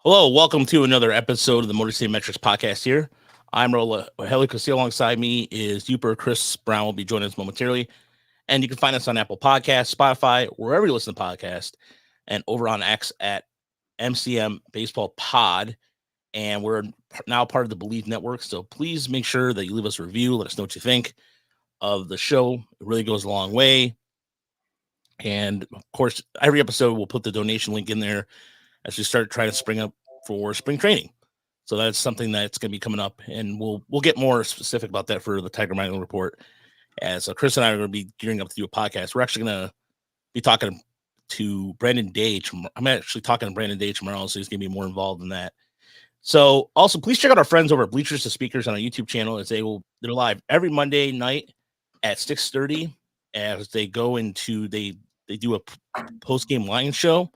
Hello, welcome to another episode of the Motor City Metrics podcast here. I'm Rogelio Castillo. Alongside me is Yooper. Chris Brown will be joining us momentarily. And you can find us on Apple Podcasts, Spotify, wherever you listen to podcasts, and over on X at MCM Baseball Pod. And we're now part of the Believe Network. So please make sure that you leave us a review. Let us know what you think of the show. It really goes a long way. And of course, every episode we'll put the donation link in there as we start trying to spring up for spring training. So that's something that's going to be coming up, and we'll get more specific about that for the Tiger Mining Report. As Chris and I are going to be gearing up to do a podcast. We're actually going to be talking to Brandon Day. I'm actually talking to Brandon Day tomorrow, so he's going to be more involved in that. So also, please check out our friends over at Bleachers to Speakers on our YouTube channel, as they're live every Monday night at 6:30 as they go into they do a post game line show.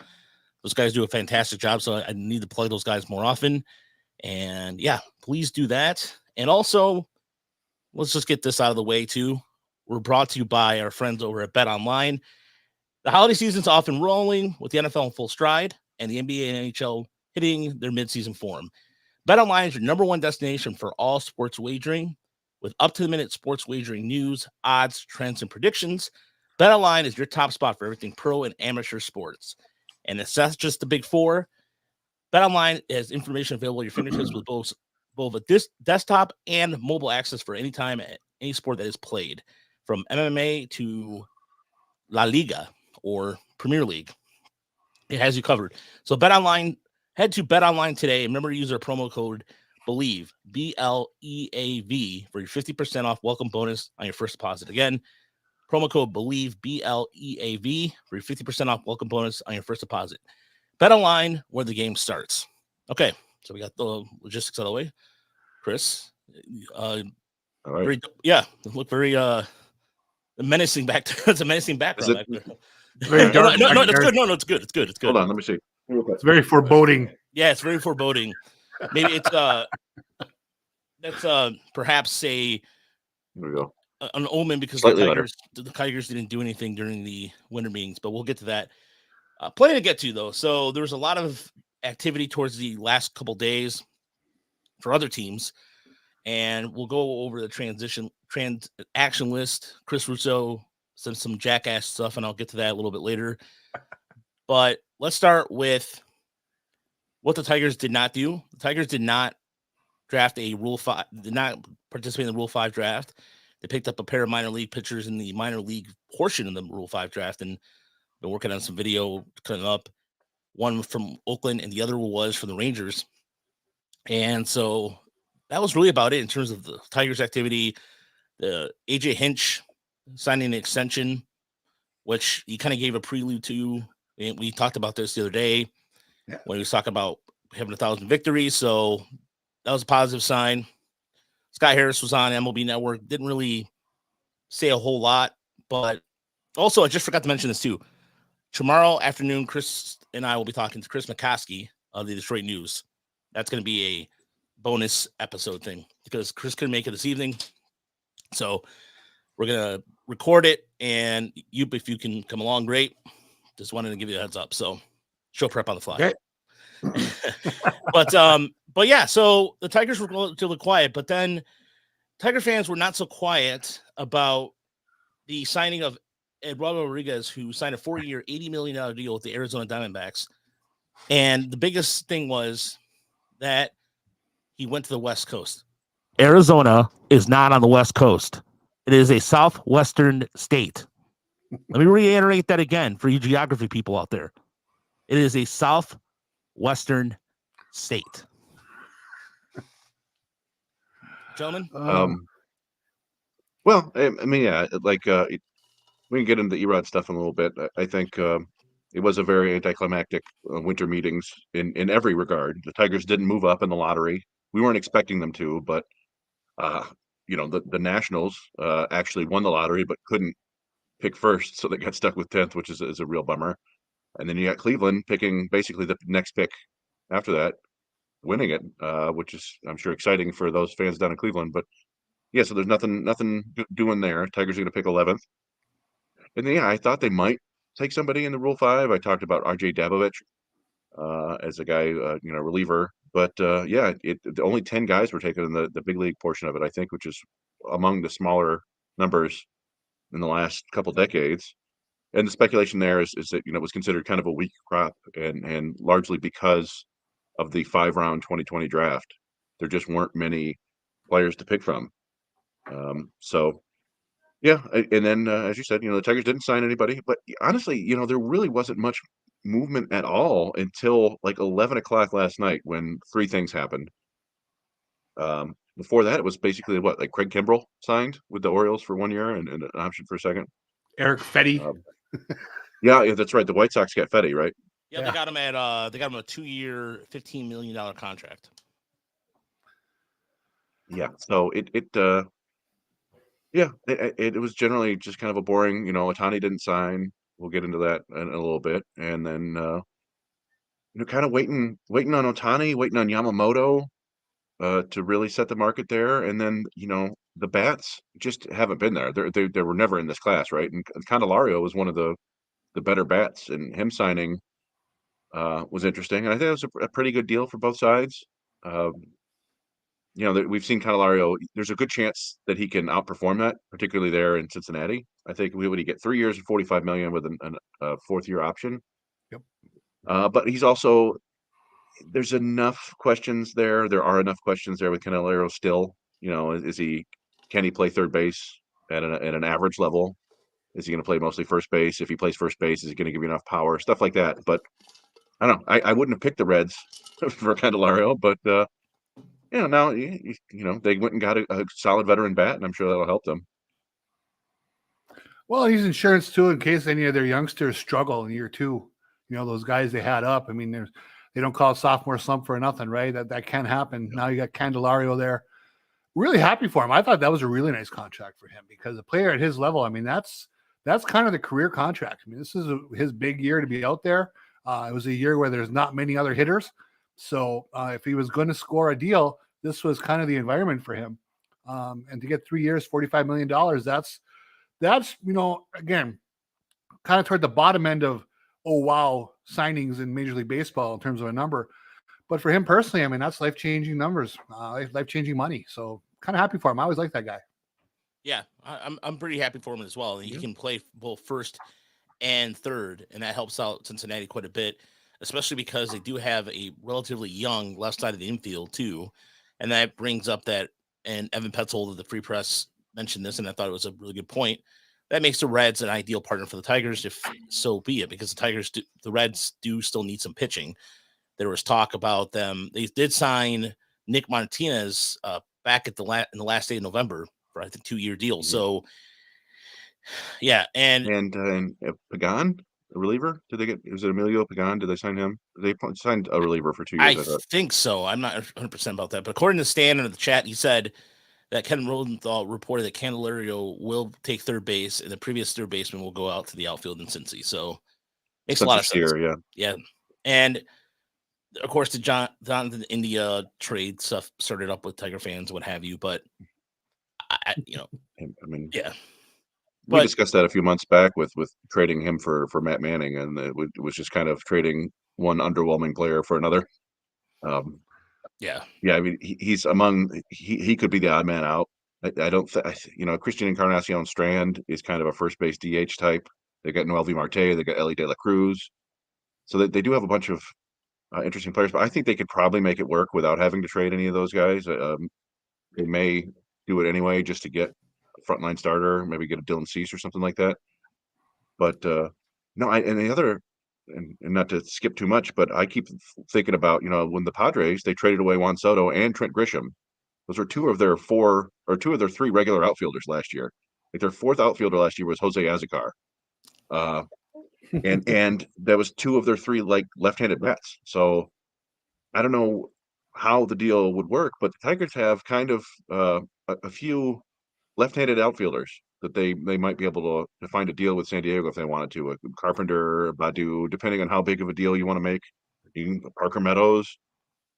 Those guys do a fantastic job, so I need to plug those guys more often. And yeah, please do that. And also, let's just get this out of the way too. We're brought to you by our friends over at Bet Online. The holiday season's often rolling with the NFL in full stride and the NBA and NHL hitting their midseason form. Bet Online is your number one destination for all sports wagering with up-to-the-minute sports wagering news, odds, trends, and predictions. Bet Online is your top spot for everything pro and amateur sports. And it's not just the big four. BetOnline has information available at your fingertips with both a desktop and mobile access for any time at any sport that is played, from MMA to La Liga or Premier League. It has you covered. So BetOnline, head to BetOnline today. Remember to use our promo code BELIEVE, BLEAV, for your 50% off welcome bonus on your first deposit. Again, promo code BELIEVE, BLEAV, for your 50% off welcome bonus on your first deposit. Bet Online, where the game starts. Okay, so we got the logistics out of the way. Chris, all right. Look very menacing back. It's a menacing background back there. Very dark. No, it's good. No, it's good. It's good. It's good. Hold on, let me see. It's very foreboding. Yeah, it's very foreboding. Maybe it's that's perhaps Here we go. An omen because Slightly the Tigers didn't do anything during the winter meetings, but we'll get to that. Plenty to get to, though. So there was a lot of activity towards the last couple days for other teams, and we'll go over the transaction list. Chris Russo sent some jackass stuff, and I'll get to that a little bit later. But let's start with what the Tigers did not do. The Tigers did not draft did not participate in the Rule 5 draft. They picked up a pair of minor league pitchers in the minor league portion of the Rule 5 draft, and been working on some video cutting up. One from Oakland and the other was from the Rangers. And so that was really about it in terms of the Tigers activity. The AJ Hinch signing an extension, which he kind of gave a prelude to. We talked about this the other day when he was talking about having 1,000 victories. So that was a positive sign. Scott Harris was on MLB Network. Didn't really say a whole lot, but also I just forgot to mention this too. Tomorrow afternoon, Chris and I will be talking to Chris McCoskey of the Detroit News. That's going to be a bonus episode thing because Chris couldn't make it this evening. So we're going to record it, and you, if you can come along, great. Just wanted to give you a heads up. So show prep on the fly. Okay. But yeah, so the Tigers were relatively quiet, but then Tiger fans were not so quiet about the signing of Eduardo Rodriguez, who signed a 4-year, $80 million deal with the Arizona Diamondbacks. And the biggest thing was that he went to the West Coast. Arizona is not on the West Coast. It is a southwestern state. Let me reiterate that again for you geography people out there. It is a southwestern state. Gentlemen? Well, I mean, yeah, like we can get into the Erod stuff in a little bit. I think it was a very anticlimactic winter meetings in every regard. The Tigers didn't move up in the lottery. We weren't expecting them to, but the Nationals actually won the lottery but couldn't pick first, so they got stuck with 10th, which is a real bummer. And then you got Cleveland picking basically the next pick after that, winning it, which is, I'm sure, exciting for those fans down in Cleveland. But yeah, so there's nothing doing there. Tigers are going to pick 11th. And then, yeah, I thought they might take somebody in the Rule 5. I talked about RJ Dabovich. as a guy, reliever. But only 10 guys were taken in the big league portion of it, I think, which is among the smaller numbers in the last couple decades. And the speculation there is that it was considered kind of a weak crop, and largely because of the 5-round 2020 draft, there just weren't many players to pick from. So yeah, and then as you said, the Tigers didn't sign anybody, but honestly, there really wasn't much movement at all until like 11 o'clock last night when three things happened. Before that, it was basically like Craig Kimbrell signed with the Orioles for 1 year and an option for a second. Eric Fetty. Yeah, that's right. The White Sox got Fetty, right? Yeah, they got him at a 2-year, $15 million contract. Yeah, so it was generally just kind of a boring. Ohtani didn't sign. We'll get into that in a little bit, and then kind of waiting on Ohtani, waiting on Yamamoto to really set the market there, and then the bats just haven't been there. They were never in this class, right? And Candelario was one of the better bats, and him signing was interesting, and I think it was a pretty good deal for both sides. We've seen Candelario. There's a good chance that he can outperform that, particularly there in Cincinnati. I think would he get 3 years and $45 million with a fourth-year option. Yep. But he's also, there's enough questions there. There are enough questions there with Candelario still. Can he play third base at an average level? Is he going to play mostly first base? If he plays first base, is he going to give you enough power? Stuff like that. But I don't know. I wouldn't have picked the Reds for Candelario, but now they went and got a solid veteran bat, and I'm sure that'll help them. Well, he's insurance too in case any of their youngsters struggle in year two. Those guys they had up. I mean, they don't call it sophomore slump for nothing, right? That can happen. Now you got Candelario there. Really happy for him. I thought that was a really nice contract for him because a player at his level, I mean, that's kind of the career contract. I mean, this is his big year to be out there. It was a year where there's not many other hitters. So if he was going to score a deal, this was kind of the environment for him. And to get 3 years, $45 million, that's again, kind of toward the bottom end of, oh, wow, signings in Major League Baseball in terms of a number. But for him personally, I mean, that's life-changing numbers, life-changing money. So kind of happy for him. I always like that guy. Yeah, I'm pretty happy for him as well. He can play both first and third, and that helps out Cincinnati quite a bit, especially because they do have a relatively young left side of the infield too, and that brings up that. And Evan Petzold of the Free Press mentioned this, and I thought it was a really good point. That makes the Reds an ideal partner for the Tigers, if so be it, because the Reds do still need some pitching. There was talk about them. They did sign Nick Martinez back in the last day of November for I think 2-year deal. So yeah, and Pagan, a reliever. Did they get? Was it Emilio Pagan? Did they sign him? They signed a reliever for 2 years. I think so. I'm not 100% about that, but according to Stan in the chat, he said that Ken Rosenthal reported that Candelario will take third base, and the previous third baseman will go out to the outfield in Cincy. So makes a lot of sense. Yeah, and of course, the Jonathan India trade stuff started up with Tiger fans, what have you. But I mean, yeah. We discussed that a few months back with trading him for Matt Manning, and it was just kind of trading one underwhelming player for another. Yeah. I mean, he's among he could be the odd man out. I don't Christian Encarnacion Strand is kind of a first base DH type. They got Noelvi Marte, they got Ellie De La Cruz, so they do have a bunch of interesting players. But I think they could probably make it work without having to trade any of those guys. They may do it anyway just to get frontline starter, maybe get a Dylan Cease or something like that. But no, and the other, and not to skip too much, but I keep thinking about when the Padres they traded away Juan Soto and Trent Grisham. Those were two of their 3 regular outfielders last year. Like their 4th outfielder last year was Jose Azocar, and that was 2 of their 3 like left-handed bats. So I don't know how the deal would work, but the Tigers have kind of a few left-handed outfielders that they might be able to find a deal with San Diego if they wanted to. Carpenter, Badu, depending on how big of a deal you want to make. Parker Meadows.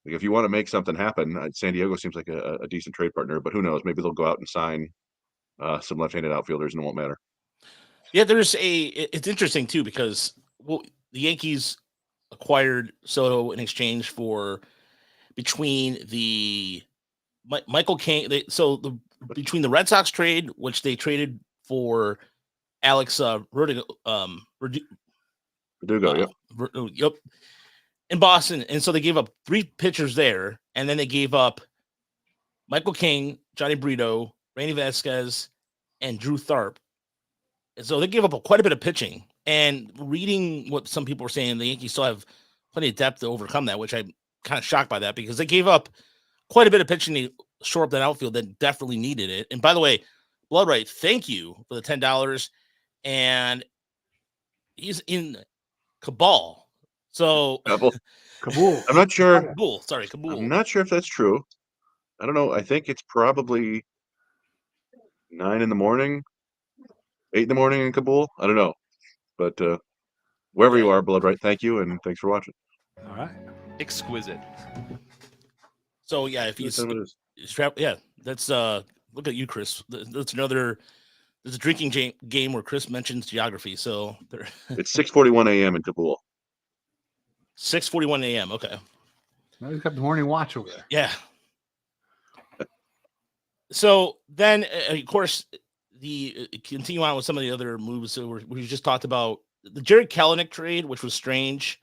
Like if you want to make something happen, San Diego seems like a decent trade partner. But who knows? Maybe they'll go out and sign some left-handed outfielders, and it won't matter. Yeah, it's interesting too because the Yankees acquired Soto in exchange for between the Michael King. Between the Red Sox trade, which they traded for Alex Verdugo, yep, in Boston, and so they gave up 3 pitchers there, and then they gave up Michael King, Johnny Brito, Randy Vasquez, and Drew Tharp. And so they gave up quite a bit of pitching. And reading what some people were saying, the Yankees still have plenty of depth to overcome that, which I'm kind of shocked by that because they gave up quite a bit of pitching to shore up that outfield that definitely needed it. And by the way, Blood Right, thank you for the $10. And he's in Cabal. So Kabul. I'm not sure. Kabul. Sorry, Kabul. I'm not sure if that's true. I don't know. I think it's probably 9 in the morning, 8 in the morning in Kabul. I don't know. But wherever you are, Blood Right, thank you, and thanks for watching. All right. Exquisite. So yeah, if he's that's look at you, Chris. That's another. There's a drinking game where Chris mentions geography. So it's 6:41 a.m. in Kabul. 6:41 a.m. Okay. Now he's got the morning watch over there. Yeah. So then, of course, continue on with some of the other moves that we just talked about. The Jared Kelenic trade, which was strange.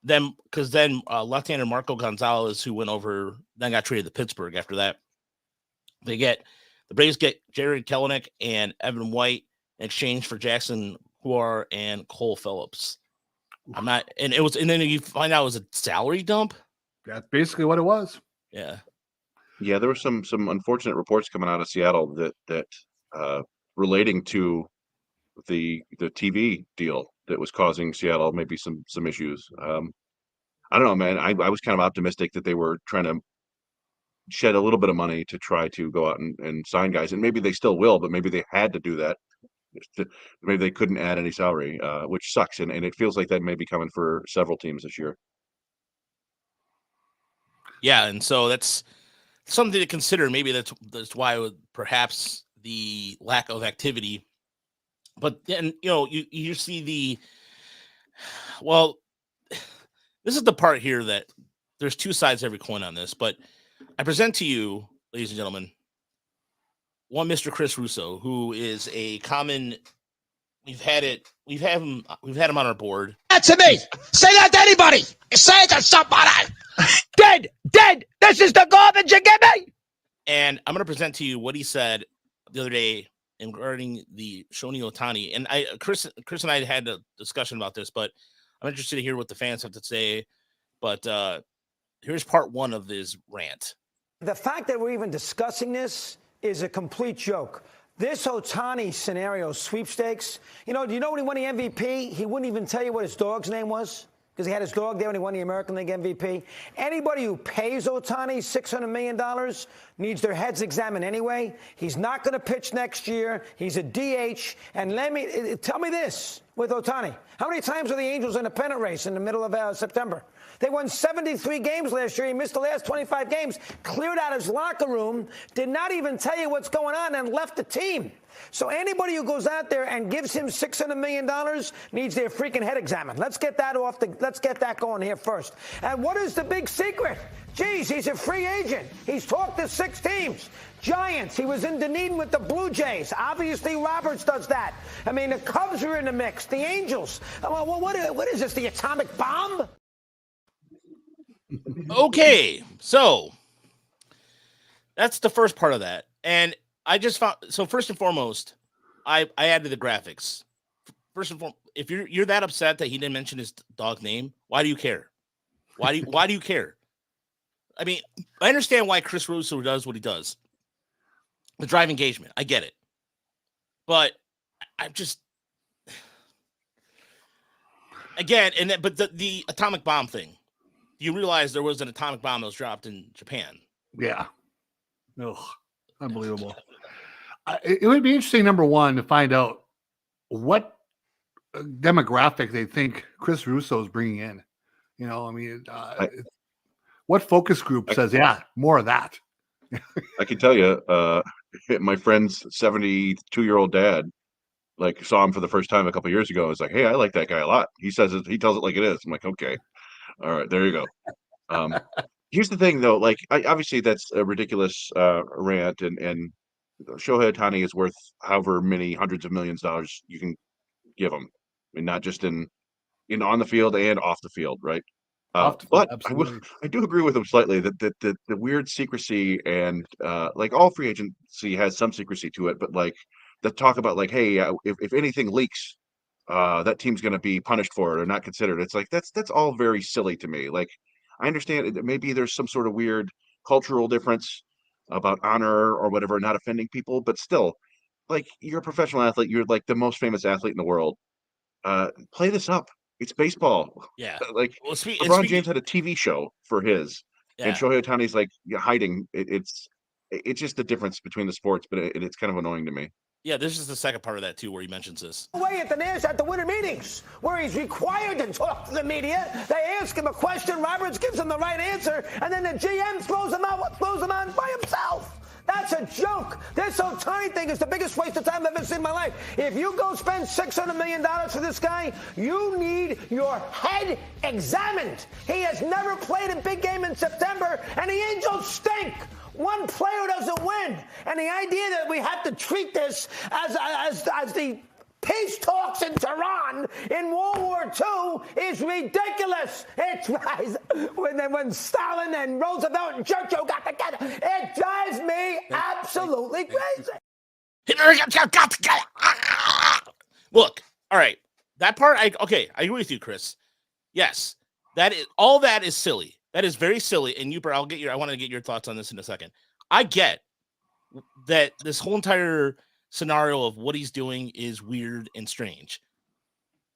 Then left-hander Marco Gonzalez, who went over, then got traded to Pittsburgh after that. The Braves get Jared Kelenic and Evan White in exchange for Jackson Huar and Cole Phillips. And then you find out it was a salary dump. That's basically what it was. Yeah. Yeah, there were some unfortunate reports coming out of Seattle that relating to the TV deal that was causing Seattle maybe some issues. I don't know, man. I was kind of optimistic that they were trying to shed a little bit of money to try to go out and sign guys, and maybe they still will, but maybe they had to do that. Maybe they couldn't add any salary, which sucks, and it feels like that may be coming for several teams this year. Yeah, and so that's something to consider. Maybe that's why perhaps the lack of activity. But then you see this is the part here that there's 2 sides to every coin on this. But I present to you, ladies and gentlemen, one Mr. Chris Russo, who is a common. We've had him on our board. That to me. Say that to anybody. Say it to somebody. Dead. This is the garbage you give me. And I'm going to present to you what he said the other day regarding the Shohei Ohtani. And Chris and I had a discussion about this, but I'm interested to hear what the fans have to say. But here's part 1 of this rant. The fact that we're even discussing this is a complete joke. This Ohtani scenario sweepstakes, do you know when he won the MVP? He wouldn't even tell you what his dog's name was because he had his dog there when he won the American League MVP. Anybody who pays Ohtani $600 million needs their heads examined anyway. He's not going to pitch next year. He's a DH. And tell me this with Ohtani. How many times were the Angels in a pennant race in the middle of September? They won 73 games last year. He missed the last 25 games, cleared out his locker room, did not even tell you what's going on, and left the team. So anybody who goes out there and gives him $600 million needs their freaking head examined. Let's get that going here first. And what is the big secret? Geez, he's a free agent. He's talked to 6 teams. Giants, he was in Dunedin with the Blue Jays. Obviously, Roberts does that. I mean, the Cubs are in the mix. The Angels. Well, what is this, the atomic bomb? Okay, so that's the first part of that. And I just found, so first and foremost, I added the graphics. First and foremost, if you're that upset that he didn't mention his dog name, why do you care? Why do you care? I mean, I understand why Chris Russo does what he does. The drive engagement, I get it. But I'm just again, but the atomic bomb thing. You realize there was an atomic bomb that was dropped in Japan. Yeah. Ugh, unbelievable. It would be interesting, number one, to find out what demographic they think Chris Russo is bringing in. What focus group says, yeah, more of that? I can tell you, my friend's 72-year-old dad, saw him for the first time a couple of years ago. Is like, hey, I like that guy a lot. He tells it like it is. I'm like, okay. All right, there you go. Here's the thing, though. Like, obviously, that's a ridiculous rant, and Shohei Ohtani is worth however many hundreds of millions of dollars you can give him, and not just in on the field and off the field, right? Off the field, But absolutely. I do agree with him slightly that the weird secrecy and like all free agency has some secrecy to it, but like the talk about like, hey, if anything leaks, that team's going to be punished for it or not considered. It's like that's all very silly to me. Like I understand that maybe there's some sort of weird cultural difference about honor or whatever, not offending people, but still, like you're a professional athlete, you're like the most famous athlete in the world. Play this up. It's baseball. Yeah. Like Well, LeBron James had a TV show for his, and yeah. Shohei Ohtani's like hiding. It's just the difference between the sports, but it's kind of annoying to me. Yeah, this is the second part of that too, where he mentions this. Away at the winter meetings, where he's required to talk to the media. They ask him a question, Roberts gives him the right answer, and then the GM throws him out by himself. That's a joke. This Ohtani thing is the biggest waste of time I've ever seen in my life. If you go spend $600 million for this guy, you need your head examined. He has never played a big game in September, and the Angels stink. One player doesn't win. And the idea that we have to treat this as the peace talks in Tehran in World War II is ridiculous. It's when Stalin and Roosevelt and Churchill got together, it drives me absolutely crazy. Look, all right, that part, I agree with you, Chris. Yes, all that is silly. That is very silly. And Yooper, I want to get your thoughts on this in a second. I get that this whole entire scenario of what he's doing is weird and strange,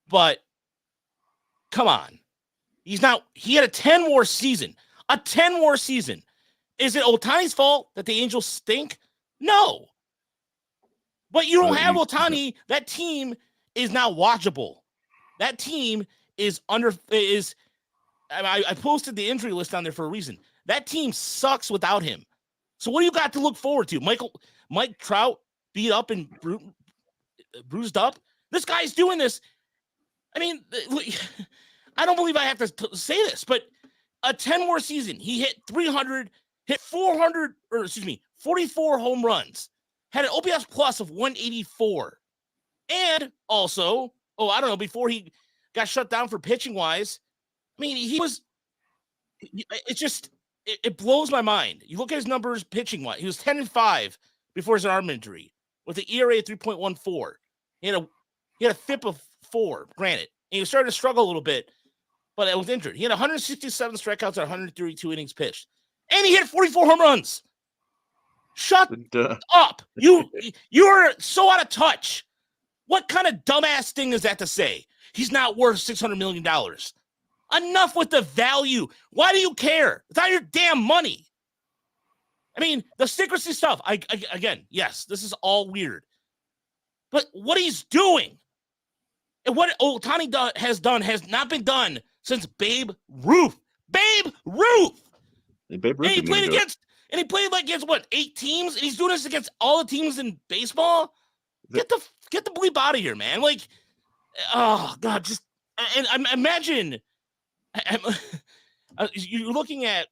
but come on, he had a 10-war season. Is it Ohtani's fault that the Angels stink? No, but you don't have Ohtani. That team is now watchable. That team I posted the injury list on there for a reason. That team sucks without him. So what do you got to look forward to? Mike Trout beat up and bruised up. This guy's doing this. I mean, I don't believe I have to say this, but a 10-war season, he hit 44 home runs, had an OPS plus of 184. And also, before he got shut down for pitching wise, I mean, it blows my mind. You look at his numbers pitching wise. He was 10-5 before his arm injury with an ERA of 3.14. He had a FIP of 4, granted. And he was starting to struggle a little bit, but it was injured. He had 167 strikeouts at 132 innings pitched. And he hit 44 home runs. Shut up. You're so out of touch. What kind of dumbass thing is that to say? He's not worth $600 million. Enough with the value. Why do you care? It's not your damn money. I mean, the secrecy stuff, again, yes, this is all weird. But what he's doing and what Ohtani has done has not been done since Babe Ruth. Babe Ruth! Babe Ruth And he played against what, 8 teams? And he's doing this against all the teams in baseball? Get the bleep out of here, man. Like, oh, God, just, and I imagine... you're looking at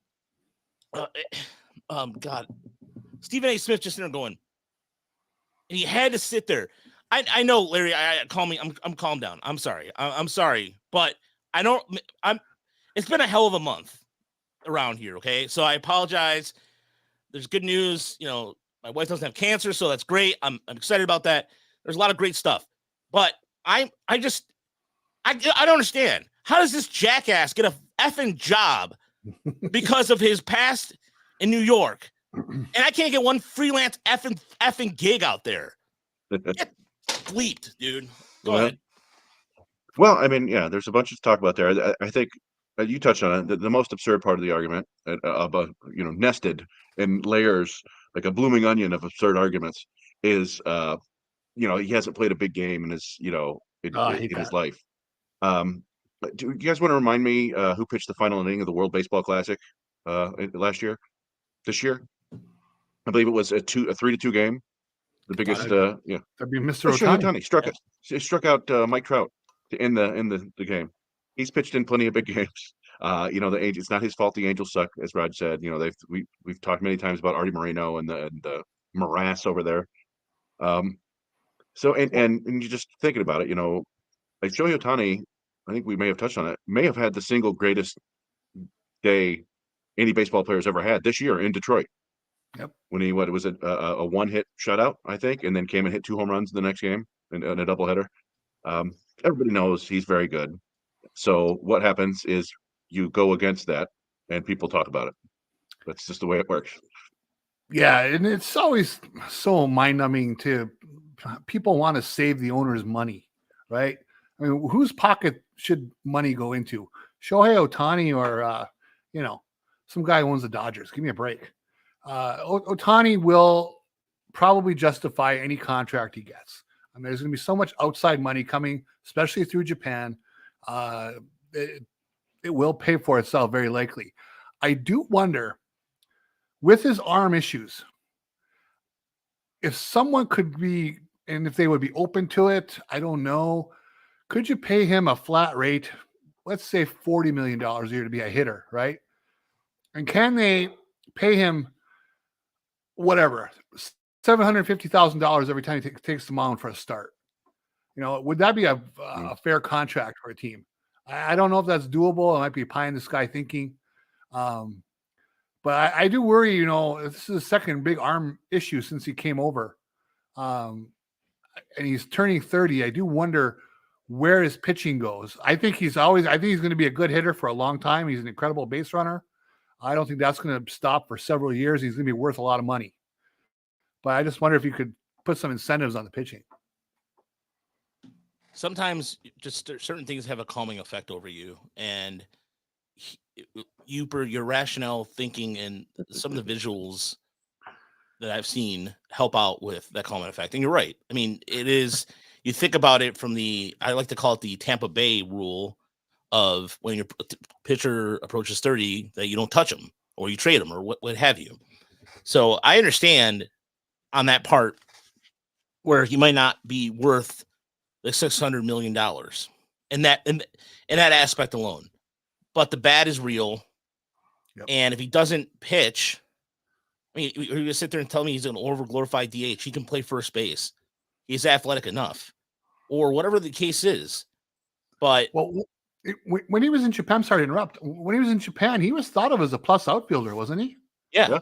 God, Stephen A. Smith just sitting there going, and he had to sit there. I know, Larry. I'm calm down. I'm sorry. I'm sorry, but it's been a hell of a month around here. Okay, so I apologize. There's good news. My wife doesn't have cancer, so that's great. I'm excited about that. There's a lot of great stuff, but I don't understand. How does this jackass get a effing job because of his past in New York? And I can't get one freelance effing gig out there. Get bleeped, dude. Go ahead. Well, I mean, yeah, there's a bunch to talk about there. I think you touched on it. The most absurd part of the argument, nested in layers like a blooming onion of absurd arguments, is he hasn't played a big game in his in his life. Do you guys want to remind me who pitched the final inning of the World Baseball Classic this year? I believe it was a 3-2 game. The biggest, that'd be Mr. Ohtani. Struck out Mike Trout to end the game. He's pitched in plenty of big games. The Angels. It's not his fault. The Angels suck, as Rod said. We've talked many times about Artie Moreno and the morass over there. And you're just thinking about it. Like Shohei Ohtani, I think we may have touched on it. May have had the single greatest day any baseball player's ever had this year in Detroit. Yep. When he was a one-hit shutout, I think, and then came and hit 2 home runs the next game in a doubleheader. Everybody knows he's very good. So what happens is you go against that, and people talk about it. That's just the way it works. Yeah, and it's always so mind-numbing to people want to save the owner's money, right? I mean, whose pocket should money go into? Shohei Ohtani or some guy who owns the Dodgers? Give me a break. Ohtani will probably justify any contract he gets. I mean, there's going to be so much outside money coming, especially through Japan. It will pay for itself very likely. I do wonder, with his arm issues, if someone could be, and if they would be open to it, I don't know. Could you pay him a flat rate, let's say $40 million a year to be a hitter, right? And can they pay him whatever, $750,000 every time he takes the mound for a start? Would that be a fair contract for a team? I don't know if that's doable. It might be pie in the sky thinking. But I do worry, this is the second big arm issue since he came over. And he's turning 30. I do wonder where his pitching goes. I think he's going to be a good hitter for a long time. He's an incredible base runner. I don't think that's going to stop for several years. He's going to be worth a lot of money. But I just wonder if you could put some incentives on the pitching. Sometimes just certain things have a calming effect over you. And your rationale thinking and some of the visuals that I've seen help out with that calming effect. And you're right. I mean, it is, you think about it from I like to call it the Tampa Bay rule of when your pitcher approaches 30, that you don't touch him or you trade him or what have you. So I understand on that part where he might not be worth the $600 million in that aspect alone. But the bat is real. Yep. And if he doesn't pitch, I mean, you're going to sit there and tell me he's an over-glorified DH. He can play first base. He's athletic enough. Or whatever the case is. But when he was in Japan, sorry to interrupt. When he was in Japan, he was thought of as a plus outfielder, wasn't he? Yeah.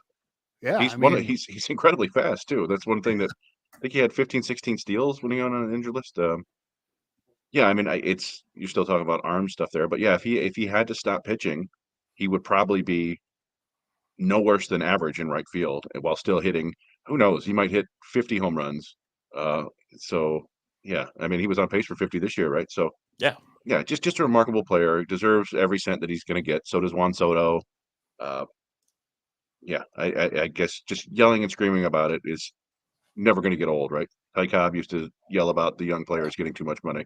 He's incredibly fast too. That's one thing that I think he had 15, 16 steals when he went on an injured list. I mean, you're still talking about arm stuff there, but yeah, if he had to stop pitching, he would probably be no worse than average in right field while still hitting. Who knows? He might hit 50 home runs. I mean, he was on pace for 50 this year, right? So yeah, just a remarkable player. Deserves every cent that he's going to get. So does Juan Soto. I guess just yelling and screaming about it is never going to get old, right? Ty Cobb used to yell about the young players getting too much money.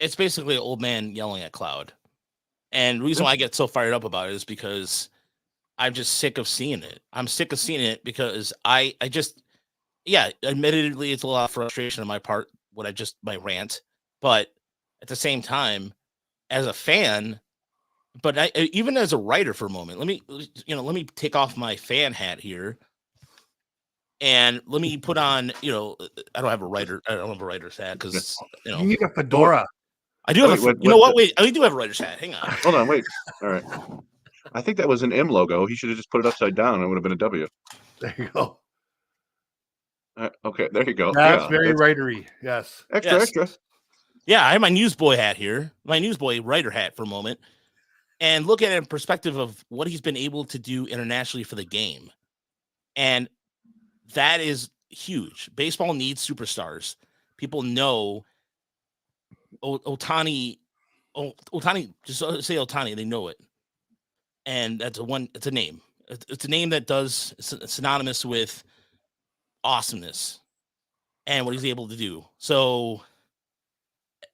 It's basically an old man yelling at cloud. And the reason why I get so fired up about it is because I'm just sick of seeing it. I'm sick of seeing it because admittedly, it's a lot of frustration on my part, my rant. But at the same time, as a fan, but even as a writer for a moment, let me take off my fan hat here. And let me put on, I don't have a writer's hat because, you need a fedora. I do have wait, I do have a writer's hat. Hang on. Hold on, wait. All right. I think that was an M logo. He should have just put it upside down. It would have been a W. There you go. Okay, there you go. That's very writery. Yes. Extra. Yeah, I have my newsboy hat here, my newsboy writer hat for a moment, and look at it in perspective of what he's been able to do internationally for the game. And that is huge. Baseball needs superstars. People know Ohtani, just say Ohtani, they know it. And it's a name. It's a name that it's synonymous with awesomeness and what he's able to do. So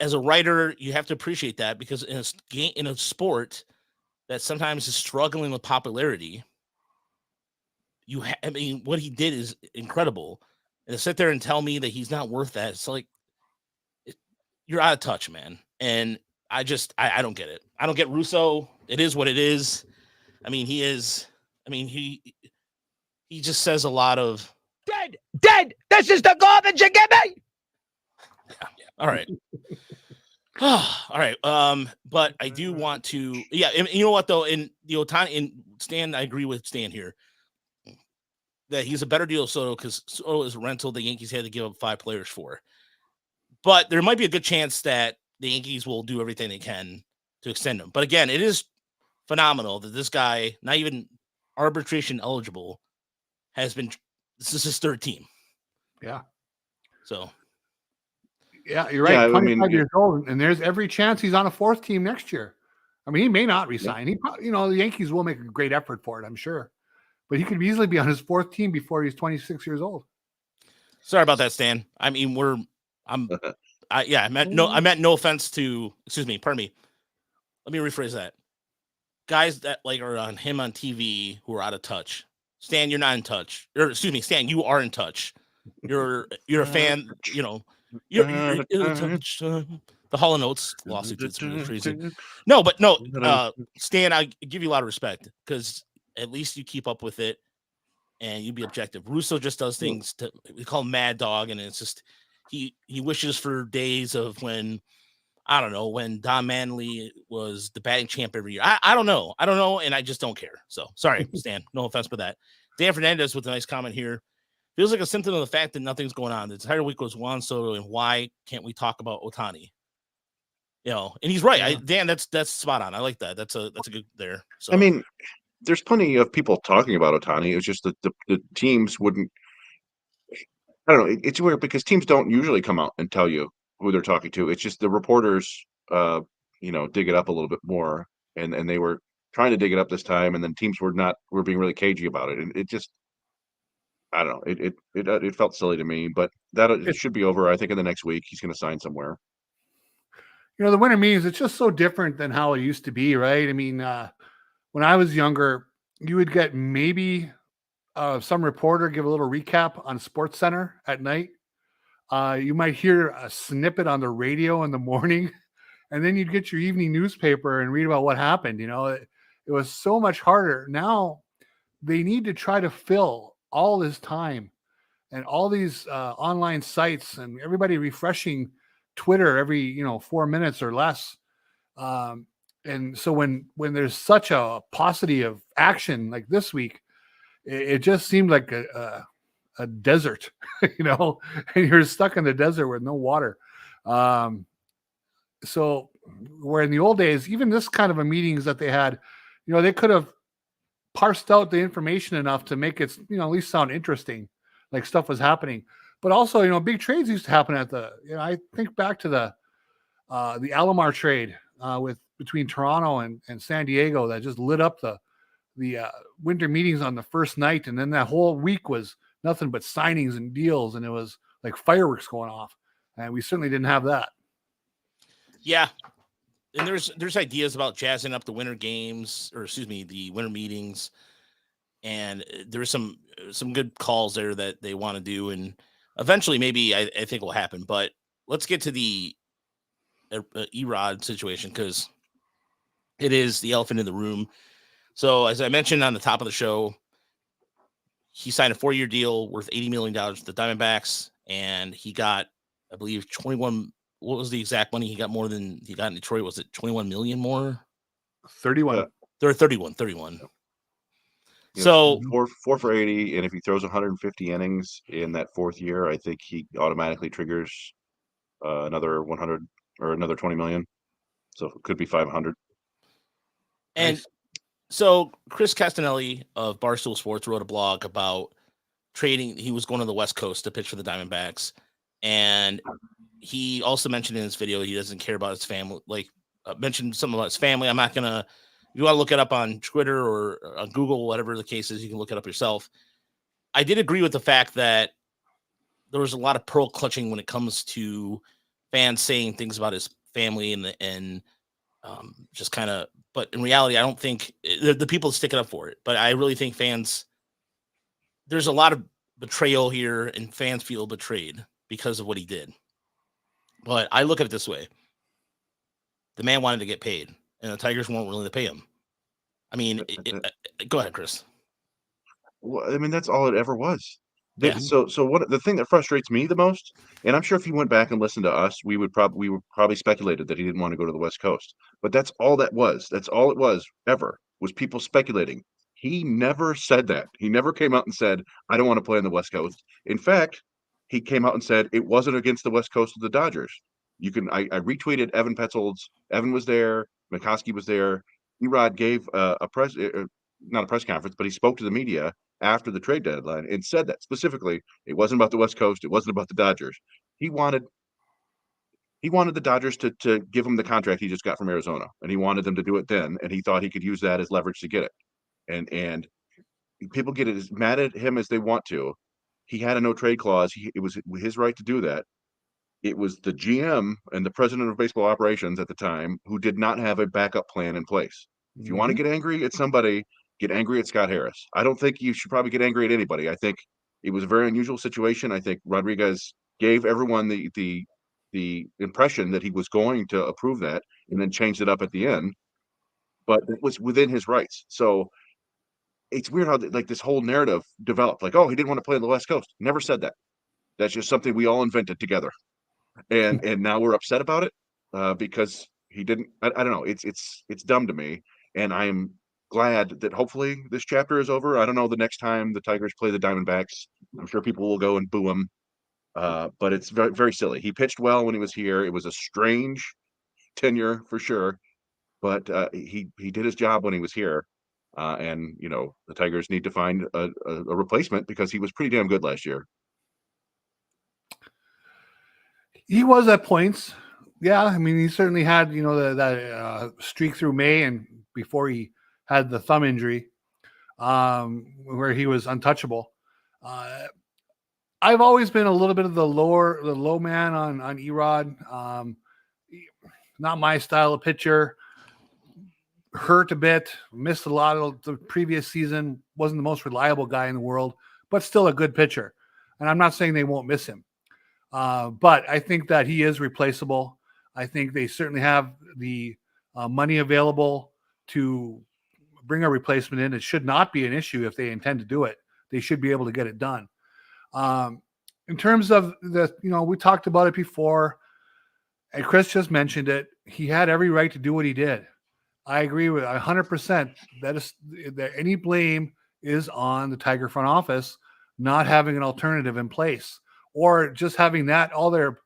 as a writer, you have to appreciate that because in a sport that sometimes is struggling with popularity, what he did is incredible. And to sit there and tell me that he's not worth that, it's like you're out of touch, man. And I don't get it. I don't get Russo. It is what it is. I mean, he just says a lot of Dead. This is the garbage you give me. all right. All right. But I do want to, and you know what though, in the Ohtani, in Stan, I agree with Stan here that he's a better deal of Soto because Soto is a rental the Yankees had to give up 5 players for. But there might be a good chance that the Yankees will do everything they can to extend him. But again, it is phenomenal that this guy, not even arbitration eligible, this is his 3rd team. Yeah. So. Yeah, you're right. Yeah, 25 years old, and there's every chance he's on a 4th team next year. I mean, he may not resign. He probably, the Yankees will make a great effort for it, I'm sure. But he could easily be on his 4th team before he's 26 years old. Sorry about that, Stan. I mean, I meant no offense to, pardon me. Let me rephrase that. Guys that are on him on TV who are out of touch. Stan, you're not in touch. Stan, you are in touch. You're a fan, you're the Hall & Oates lawsuit is really crazy. No, Stan, I give you a lot of respect because at least you keep up with it and you be objective. Russo just does things we call him Mad Dog, and it's just he wishes for days of when when Don Manley was the batting champ every year. I don't know, and I just don't care. So sorry, Stan. No offense for that. Dan Fernandez with a nice comment here. Feels like a symptom of the fact that nothing's going on. The entire week was Juan Soto, and why can't we talk about Ohtani? And he's right. Yeah. Dan, that's spot on. I like that. That's a good there. So I mean, there's plenty of people talking about Ohtani. It's just that the teams wouldn't. I don't know. It's weird because teams don't usually come out and tell you who they're talking to. It's just the reporters, dig it up a little bit more, and they were trying to dig it up this time, and then teams were being really cagey about it, and it just. I don't know. It felt silly to me, but it should be over. I think in the next week he's going to sign somewhere. The winter meetings, it's just so different than how it used to be, right? I mean, when I was younger, you would get maybe some reporter give a little recap on Sports Center at night. You might hear a snippet on the radio in the morning, and then you'd get your evening newspaper and read about what happened. It was so much harder. Now they need to try to fill all this time and all these online sites and everybody refreshing Twitter every 4 minutes or less. And so when there's such a paucity of action like this week, it just seemed like a desert, and you're stuck in the desert with no water. So where in the old days, even this kind of a meetings that they had, they could have parsed out the information enough to make it, at least sound interesting, like stuff was happening. But also, big trades used to happen at I think back to the Alomar trade between Toronto and San Diego that just lit up the winter meetings on the first night. And then that whole week was nothing but signings and deals. And it was like fireworks going off. And we certainly didn't have that. Yeah. And there's ideas about jazzing up the winter games, the winter meetings. And there's some good calls there that they want to do. And eventually maybe I think will happen, but let's get to the Erod situation, because it is the elephant in the room. So as I mentioned on the top of the show, he signed a 4-year deal worth $80 million with the Diamondbacks, and he got, I believe, 21. What was the exact money he got more than he got in Detroit? Was it 21 million more? 31. 31. So 4 for 80, and if he throws 150 innings in that 4th year, I think he automatically triggers another 100 or another 20 million. So it could be 500. And nice. So Chris Castanelli of Barstool Sports wrote a blog about trading. He was going to the West Coast to pitch for the Diamondbacks, and he also mentioned in his video he doesn't care about his family. Mentioned something about his family. I'm not gonna. If you want to look it up on Twitter or on Google, whatever the case is, you can look it up yourself. I did agree with the fact that there was a lot of pearl clutching when it comes to fans saying things about his family and just kind of. But in reality, I don't think the people stick it up for it. But I really think fans, there's a lot of betrayal here, and fans feel betrayed because of what he did. But I look at it this way. the man wanted to get paid, and the Tigers weren't willing to pay him. I mean, go ahead, Chris. Well, I mean, that's all it ever was. Yeah. So what the thing that frustrates me the most, and I'm sure if he went back and listened to us, we would probably speculated that he didn't want to go to the West Coast. But that's all that was. That's all it was ever, was people speculating. He never said that. He never came out and said, I don't want to play on the West Coast. In fact, he came out and said it wasn't against the West Coast of the Dodgers. I retweeted Evan Petzold's. Evan was there. McCoskey was there. Erod gave a press, not a press conference, but he spoke to the media after the trade deadline and said that specifically it wasn't about the West Coast. It wasn't about the Dodgers. He wanted the Dodgers to give him the contract he just got from Arizona, and he wanted them to do it then, and he thought he could use that as leverage to get it. And people get as mad at him as they want to. He had a no trade clause. It was his right to do that. It was the GM and the president of baseball operations at the time who did not have a backup plan in place. If you want to get angry at somebody, get angry at Scott Harris. I don't think you should probably get angry at anybody. I think it was a very unusual situation. I think Rodriguez gave everyone the impression that he was going to approve that and then changed it up at the end, but it was within his rights. So it's weird how like this whole narrative developed. Like, oh, he didn't want to play on the West Coast. Never said that. That's just something we all invented together. And now we're upset about it because he didn't. I don't know. It's dumb to me, and I'm glad that hopefully this chapter is over. I don't know the next time the Tigers play the Diamondbacks. I'm sure people will go and boo him, but it's very, very silly. He pitched well when he was here. It was a strange tenure for sure, but he did his job when he was here. And the Tigers need to find a replacement because he was pretty damn good last year. He was at points. Yeah, I mean, he certainly had, that streak through May and before he had the thumb injury, where he was untouchable. I've always been a little bit of the low man on Erod. Not my style of pitcher. Hurt a bit, missed a lot of the previous season, wasn't the most reliable guy in the world, but still a good pitcher. And I'm not saying they won't miss him. But I think that he is replaceable. I think they certainly have the money available to bring a replacement in. It should not be an issue if they intend to do it. They should be able to get it done. In terms of we talked about it before, and Chris just mentioned it. He had every right to do what he did. I agree with 100%. That any blame is on the Tiger front office not having an alternative in place, or just having that all their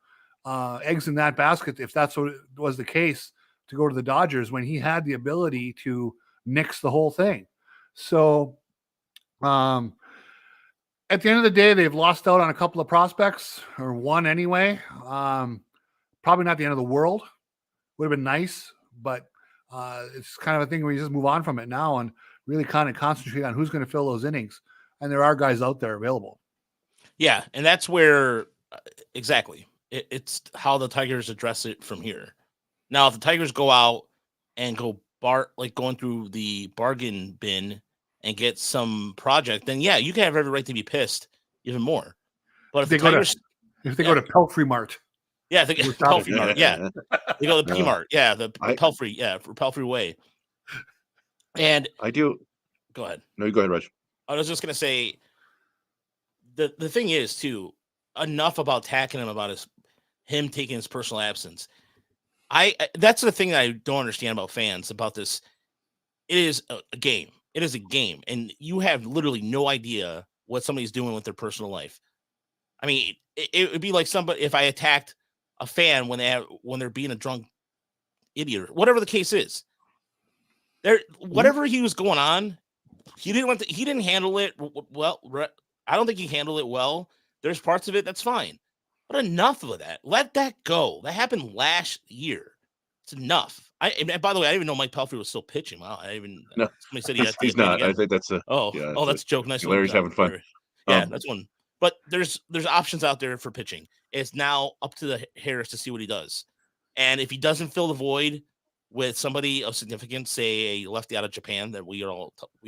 eggs in that basket, if that's what was the case, to go to the Dodgers when he had the ability to nix the whole thing. So at the end of the day, they've lost out on a couple of prospects, or one anyway. Probably not the end of the world. Would have been nice, but it's kind of a thing where you just move on from it now and really kind of concentrate on who's going to fill those innings. And there are guys out there available. Yeah, and that's where exactly it's how the Tigers address it from here. Now, if the Tigers go out and going through the bargain bin and get some project, then yeah, you can have every right to be pissed even more. But if they go to Pelfrey Mart, yeah, they go to Pelfrey Mart, yeah, they go to P Mart, yeah, the Pelfrey, yeah, for Pelfrey Way. And I do. Go ahead. No, you go ahead, Reg. I was just gonna say. The thing is, too, enough about attacking him about him taking his personal absence. That's the thing that I don't understand about fans about this. It is a game. It is a game, and you have literally no idea what somebody's doing with their personal life. I mean, it would be like somebody if I attacked a fan when they're being a drunk idiot, or whatever the case is. Whatever he was going on, he didn't handle it well. I don't think he handled it well. There's parts of it that's fine, but enough of that. Let that go. That happened last year. It's enough. And by the way, I didn't even know Mike Pelfrey was still pitching. Wow, No, somebody said he had he's not. I think that's that's a joke. Nice. Larry's having fun. Yeah, that's one. But there's options out there for pitching. It's now up to the Harris to see what he does, and if he doesn't fill the void with somebody of significance, say a lefty out of Japan that we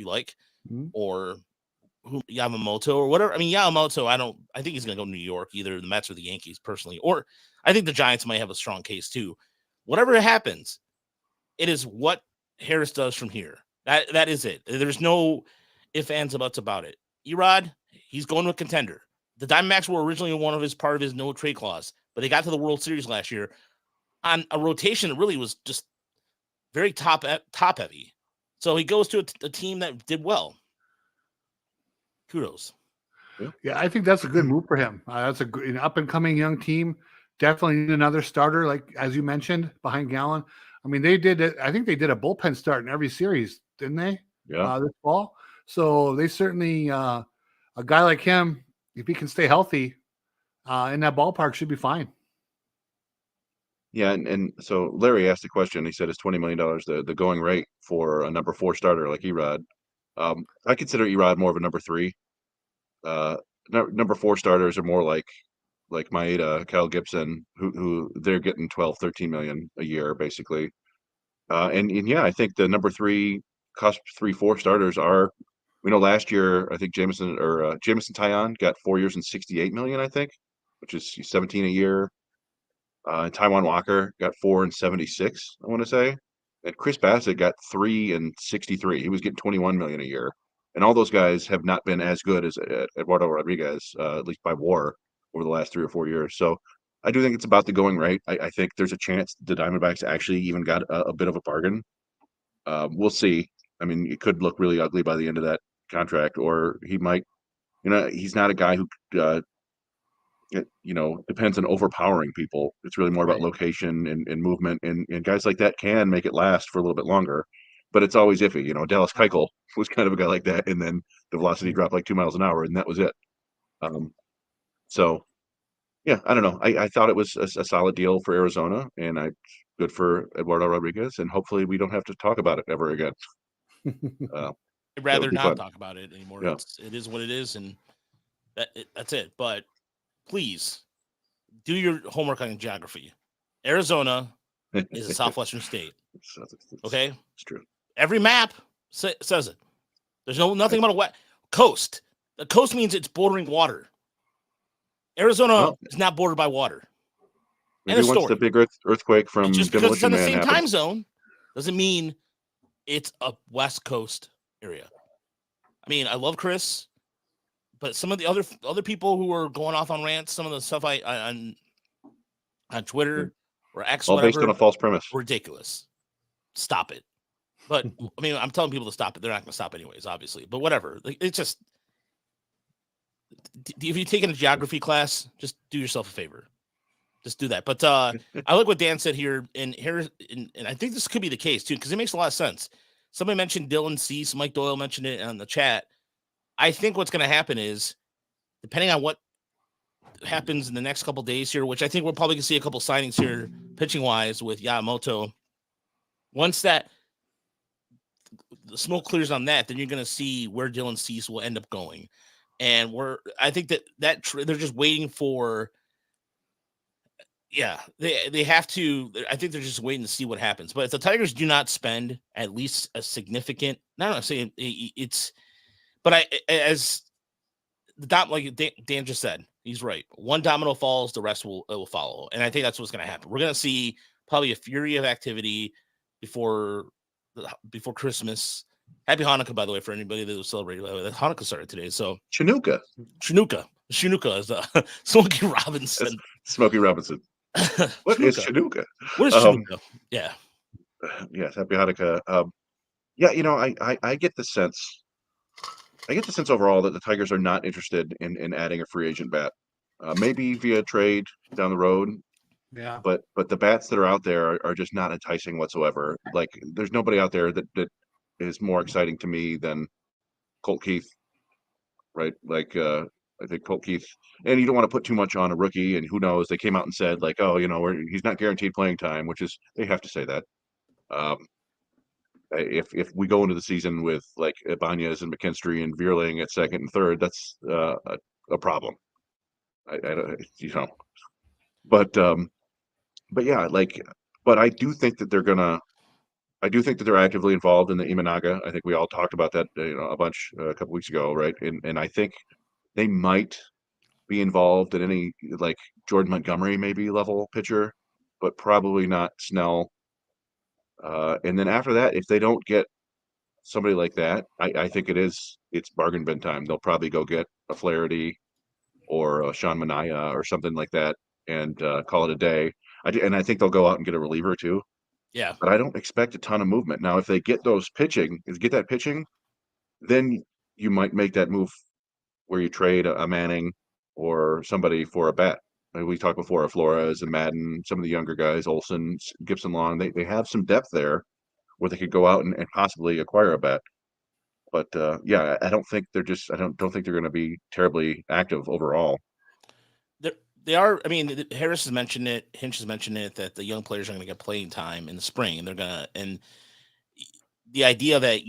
like, or Yamamoto or whatever. I mean, Yamamoto, I think he's going to go to New York, either the Mets or the Yankees personally, or I think the Giants might have a strong case too. Whatever happens, It is what Harris does from here. That is it. There's no ifs, ands, or buts about it. Erod, he's going to a contender. The Diamondbacks were originally part of his no trade clause, but they got to the World Series last year on a rotation that really was just very top heavy. So he goes to a team that did well. Kudos. Yeah, I think that's a good move for him. That's an up and coming young team. Definitely need another starter, like as you mentioned, behind Gallen. I mean, they did. I think they did a bullpen start in every series, didn't they? Yeah. This fall. So they certainly a guy like him, if he can stay healthy, in that ballpark, should be fine. Yeah, and so Larry asked the question. He said, "Is $20 million the going rate for a number 4 starter like Erod?" I consider Erod more of a number 3. Number 4 starters are more like Maeda, Kyle Gibson, who they're getting 12, 13 million a year basically. And yeah, I think the number 3 cost 3-4 starters are. We know last year I think Jameson Taillon got 4 years and 68 million, I think, which is 17 a year. Taijuan Walker got 4 and 76, I want to say. And Chris Bassett got 3 and 63. He was getting 21 million a year. And all those guys have not been as good as Eduardo Rodriguez, at least by WAR, over the last 3 or 4 years. So I do think it's about the going rate. I think there's a chance the Diamondbacks actually even got a bit of a bargain. We'll see. I mean, it could look really ugly by the end of that contract, or he might. He's not a guy who depends on overpowering people. It's really more about location and movement, and guys like that can make it last for a little bit longer, but it's always iffy. Dallas Keuchel was kind of a guy like that, and then the velocity dropped like 2 miles an hour, and that was it. So yeah, I don't know. I thought it was a solid deal for Arizona, and good for Eduardo Rodriguez, and hopefully we don't have to talk about it ever again. I'd rather not fun. talk about it anymore. Yeah. It is what it is, and that's it. But please do your homework on geography. Arizona is a southwestern state. Okay, it's true. Every map says it. There's nothing about a wet coast. The coast means it's bordering water. Arizona is not bordered by water. Maybe once the big earthquake from just because it's Demolition on the Man same happens. time zone doesn't mean it's a West Coast area. I mean, I love Chris, but some of the other people who are going off on rants, some of the stuff on Twitter or X, all whatever, based on a false premise. Ridiculous. Stop it. But I mean, I'm telling people to stop it. They're not going to stop anyways, obviously. But whatever. It's just, if you're taking a geography class, just do yourself a favor. Just do that. But I like what Dan said here, and I think this could be the case too, because it makes a lot of sense. Somebody mentioned Dylan Cease. Mike Doyle mentioned it on the chat. I think what's going to happen is, depending on what happens in the next couple days here, which I think we're probably going to see a couple signings here, pitching wise, with Yamamoto. Once the smoke clears on that, then you're going to see where Dylan Cease will end up going. And I think that they're just waiting for. Yeah, they have to. I think they're just waiting to see what happens. But if the Tigers do not spend at least a significant, not saying it's, but as the like Dan just said, he's right. One domino falls, the rest will follow, and I think that's what's going to happen. We're going to see probably a fury of activity before Christmas. Happy Hanukkah, by the way, for anybody that was celebrating. Hanukkah started today, so Chinooka is Smokey Robinson. Smokey Robinson. What is Chinooka? What is Chinooka? Yeah. Yes, happy Hanukkah. I get the sense. I get the sense overall that the Tigers are not interested in adding a free agent bat. Maybe via trade down the road. Yeah. But the bats that are out there are just not enticing whatsoever. Like, there's nobody out there that is more exciting to me than Colt Keith. Right? Like, I think Colt Keith, and you don't want to put too much on a rookie, and who knows, they came out and said like, oh, he's not guaranteed playing time, which is, they have to say that. If we go into the season with like Ibanez and McKinstry and Vierling at second and third, that's a problem. But yeah, but I do think that they're actively involved in the Imanaga. I think we all talked about that a bunch a couple weeks ago, right? And I think they might be involved in any like Jordan Montgomery maybe level pitcher, but probably not Snell And then after that, if they don't get somebody like that, I think it's bargain bin time. They'll probably go get a Flaherty or a Sean Manaea or something like that and call it a day. I think they'll go out and get a reliever too. Yeah. But I don't expect a ton of movement. Now, if they get that pitching, then you might make that move where you trade a Manning or somebody for a bat. We talked before of Flores and Madden, some of the younger guys, Olsen, Gibson Long. They have some depth there where they could go out and possibly acquire a bat. But yeah, I don't think they're going to be terribly active overall. They are. I mean, Harris has mentioned it. Hinch has mentioned it that the young players are going to get playing time in the spring, and and the idea that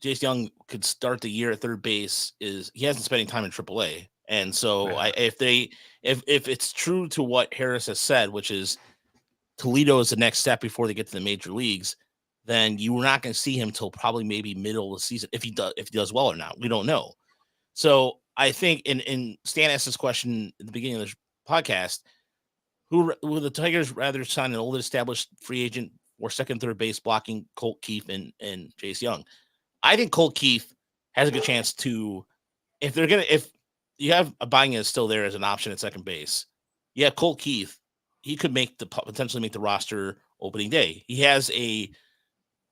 Jace Young could start the year at third base is he hasn't spent any time in AAA, and so if it's true to what Harris has said, which is Toledo is the next step before they get to the major leagues, then you're not going to see him till probably maybe middle of the season if he does well or not. We don't know. So I think in Stan asked this question at the beginning of the podcast, who would the Tigers rather sign an old established free agent or second, third base blocking Colt Keith and Jace Young? I think Colt Keith has a good chance to, if you have a Banez still there as an option at second base, yeah, Colt Keith, he could potentially make the roster opening day. He has a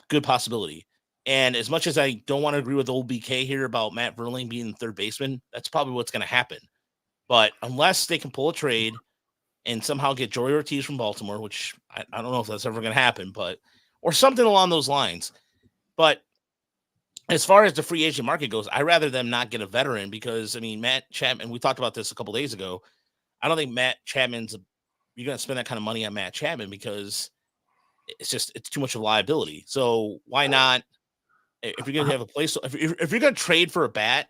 good possibility. And as much as I don't want to agree with old BK here about Matt Verlaine being the third baseman, that's probably what's going to happen. But unless they can pull a trade and somehow get Joey Ortiz from Baltimore, which I don't know if that's ever going to happen, or something along those lines. But as far as the free agent market goes, I'd rather them not get a veteran because, I mean, Matt Chapman, we talked about this a couple days ago. I don't think you're going to spend that kind of money on Matt Chapman because it's too much of a liability. So why not? If you're going to have a place, if you're going to trade for a bat,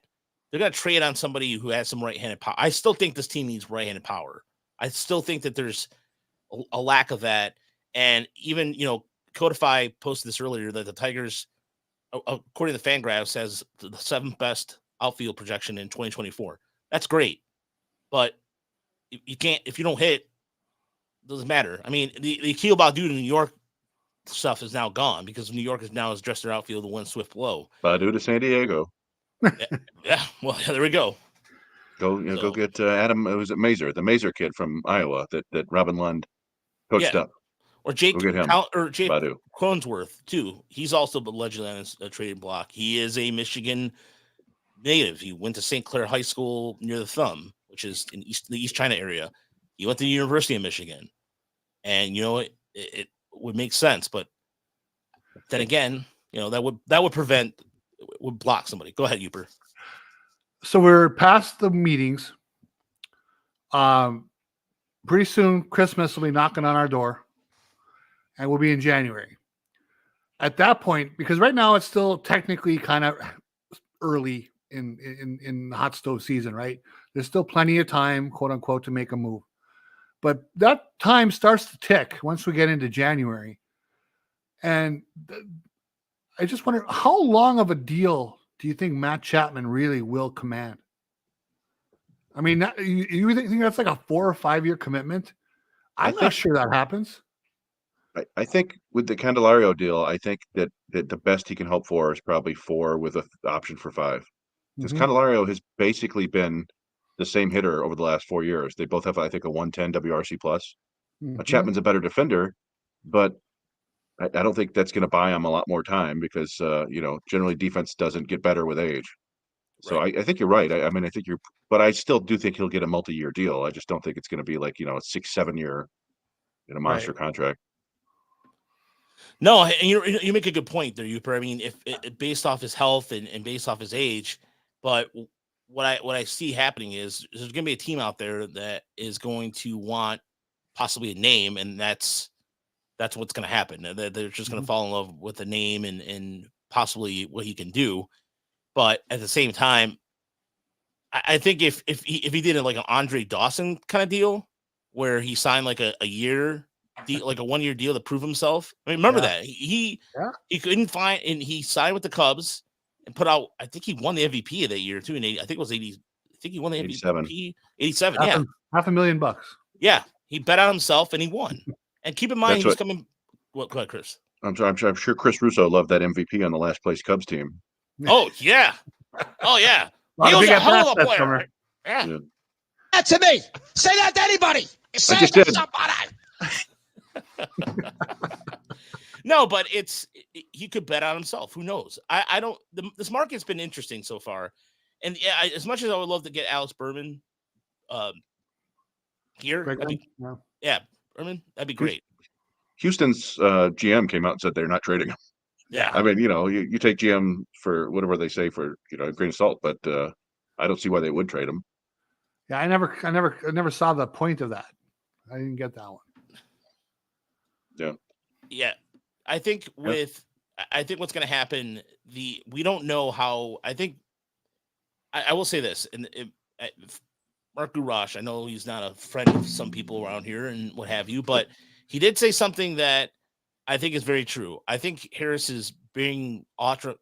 they're going to trade on somebody who has some right-handed power. I still think this team needs right-handed power. I still think that there's a lack of that. And even, Codify posted this earlier that the Tigers, according to the Fangraphs, has the 7th best outfield projection in 2024. That's great. But you can't, if you don't hit, it doesn't matter. I mean, the Akil Baddoo to New York stuff is now gone because New York has dressed their outfield to win swift blow. Baddoo to San Diego. Yeah, well, there we go. Go get Adam. It was the Mazer kid from Iowa that Robin Lund coached up. Or Jake Baddoo. Cronenworth too. He's also allegedly on a trading block. He is a Michigan native. He went to St. Clair High School near the Thumb, which is in the East China area. He went to the University of Michigan, and it would make sense. But then again, that would block somebody. Go ahead, Yooper. So we're past the meetings. Pretty soon, Christmas will be knocking on our door, and we'll be in January. At that point, because right now it's still technically kind of early in the hot stove season, right? There's still plenty of time, quote unquote, to make a move. But that time starts to tick once we get into January. And I just wonder, how long of a deal do you think Matt Chapman really will command? I mean, you think that's like a 4 or 5 year commitment? I'm not sure that happens. I think with the Candelario deal, I think that the best he can hope for is probably 4 with an option for 5. Because Candelario has basically been the same hitter over the last 4 years. They both have, I think, a 110 WRC plus. Chapman's a better defender, but I don't think that's going to buy him a lot more time because, generally defense doesn't get better with age. So right. I think you're right. But I still do think he'll get a multi-year deal. I just don't think it's going to be like, a 6-7 year, monster contract. No, and you make a good point there, Yooper. I mean, if based off his health and based off his age, but what I see happening is there's going to be a team out there that is going to want possibly a name, and that's what's going to happen. They're just going to fall in love with the name and possibly what he can do. But at the same time, I think if he did it like an Andre Dawson kind of deal, where he signed like a year deal, like a 1 year deal to prove himself. I mean, remember that he couldn't find, and he signed with the Cubs and put out. I think he won the MVP of that year too. And I think it was 80. I think he won the 87. MVP. 87. Yeah, $500,000. Yeah, he bet on himself and he won. And keep in mind, he's coming. What? Go ahead, Chris. I'm sure Chris Russo loved that MVP on the last place Cubs team. Oh yeah. Oh yeah. A lot He of was big a hell of a at-bats that player. summer. Yeah. Yeah. That to me. Say that to anybody. Say just it to did. somebody. No, but he could bet on himself. Who knows? I don't. This market's been interesting so far, and yeah, as much as I would love to get Alex Berman, here, Berman, that'd be great. Houston's GM came out and said they're not trading him. Yeah, I mean, you take GM for whatever they say for a grain of salt, but I don't see why they would trade him. Yeah, I never saw the point of that. I didn't get that one. Yeah. I think what's going to happen. We don't know how. I think I will say this, and Mark Gurash, I know he's not a friend of some people around here and what have you, but he did say something that I think is very true. I think Harris is being ultra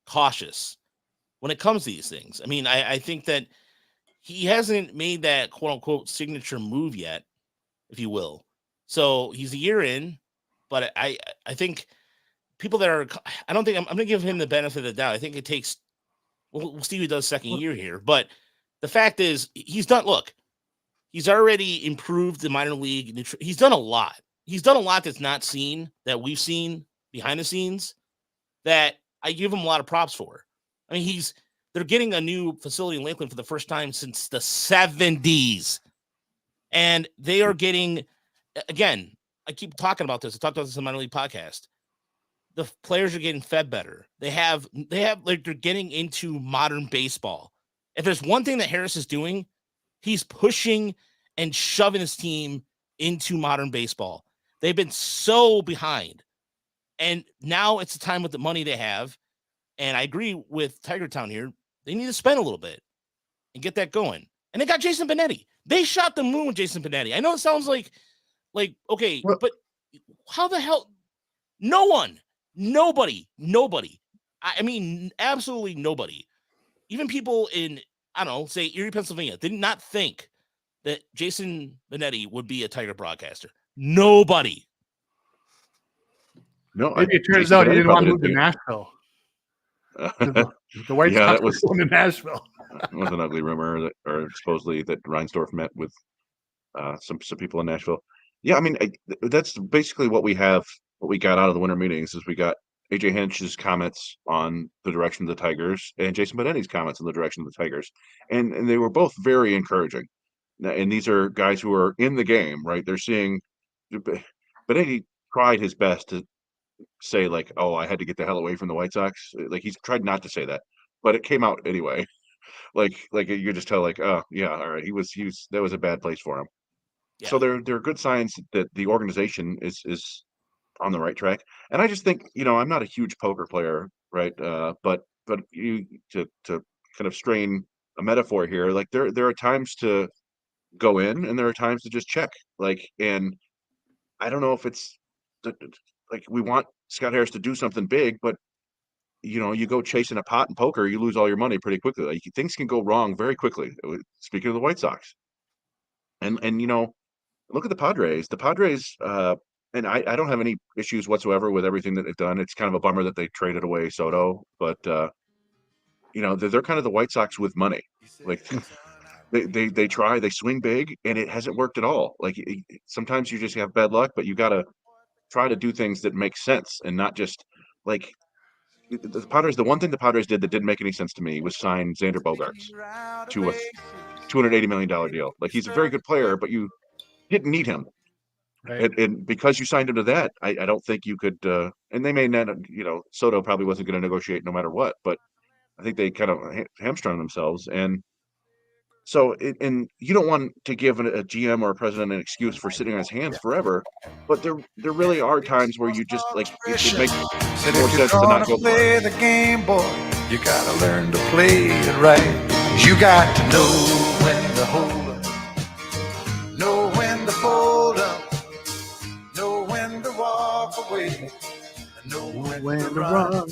cautious when it comes to these things. I mean, I think that he hasn't made that quote unquote signature move yet, if you will. So he's a year in, but I think people that are, I don't think I'm going to give him the benefit of the doubt. I think it takes, we'll see who does second year here, but the fact is he's already improved the minor league. He's done a lot. He's done a lot that's not seen, that we've seen behind the scenes, that I give him a lot of props for. I mean, they're getting a new facility in Lakeland for the first time since the 70s. And they are getting, again, I keep talking about this. I talked about this in the minor league podcast. The players are getting fed better. They're getting into modern baseball. If there's one thing that Harris is doing, he's pushing and shoving his team into modern baseball. They've been so behind. And now it's the time with the money they have. And I agree with Tiger Town here. They need to spend a little bit and get that going. And they got Jason Benetti. They shot the moon with Jason Benetti. I know it sounds like okay, but how the hell? Nobody. I mean, absolutely nobody. Even people in, I don't know, say Erie, Pennsylvania, did not think that Jason Benetti would be a Tiger broadcaster. Nobody. No, maybe it turns out he didn't want to move to Nashville. The White Sox was going to Nashville. It was an ugly rumor or supposedly that Reinsdorf met with some people in Nashville. Yeah, I mean, that's basically what we got out of the winter meetings. Is we got AJ Hinch's comments on the direction of the Tigers and Jason Benetti's comments on the direction of the Tigers, and they were both very encouraging. And these are guys who are in the game, right? They're seeing Benetti tried his best to say like, "Oh, I had to get the hell away from the White Sox." Like he's tried not to say that, but it came out anyway. Like you could just tell, like, oh yeah, all right, he was that was a bad place for him. Yeah. So there are good signs that the organization is on the right track. And I just think, I'm not a huge poker player, right? But you to kind of strain a metaphor here, like there are times to go in and there are times to just check. Like, and I don't know if it's like we want Scott Harris to do something big, but you go chasing a pot in poker, you lose all your money pretty quickly. Like things can go wrong very quickly. Speaking of the White Sox, and look at the Padres. The Padres, and I don't have any issues whatsoever with everything that they've done. It's kind of a bummer that they traded away Soto, but they're kind of the White Sox with money. Like they try, they swing big, and it hasn't worked at all. Like sometimes you just have bad luck, but you got to try to do things that make sense and not just like the Padres. The one thing the Padres did that didn't make any sense to me was sign Xander Bogaerts to a $280 million deal. Like he's a very good player, but you didn't need him. Right. And because you signed him to that, I don't think you could. And they may not, Soto probably wasn't going to negotiate no matter what, but I think they kind of hamstrung themselves. And so, and you don't want to give a GM or a president an excuse for sitting on his hands forever, but there really are times where you just like it makes more sense to not go play the game, boy. You gotta learn to play it right. You got to know when to hold up, know when to fold up, know when to walk away, know when to run.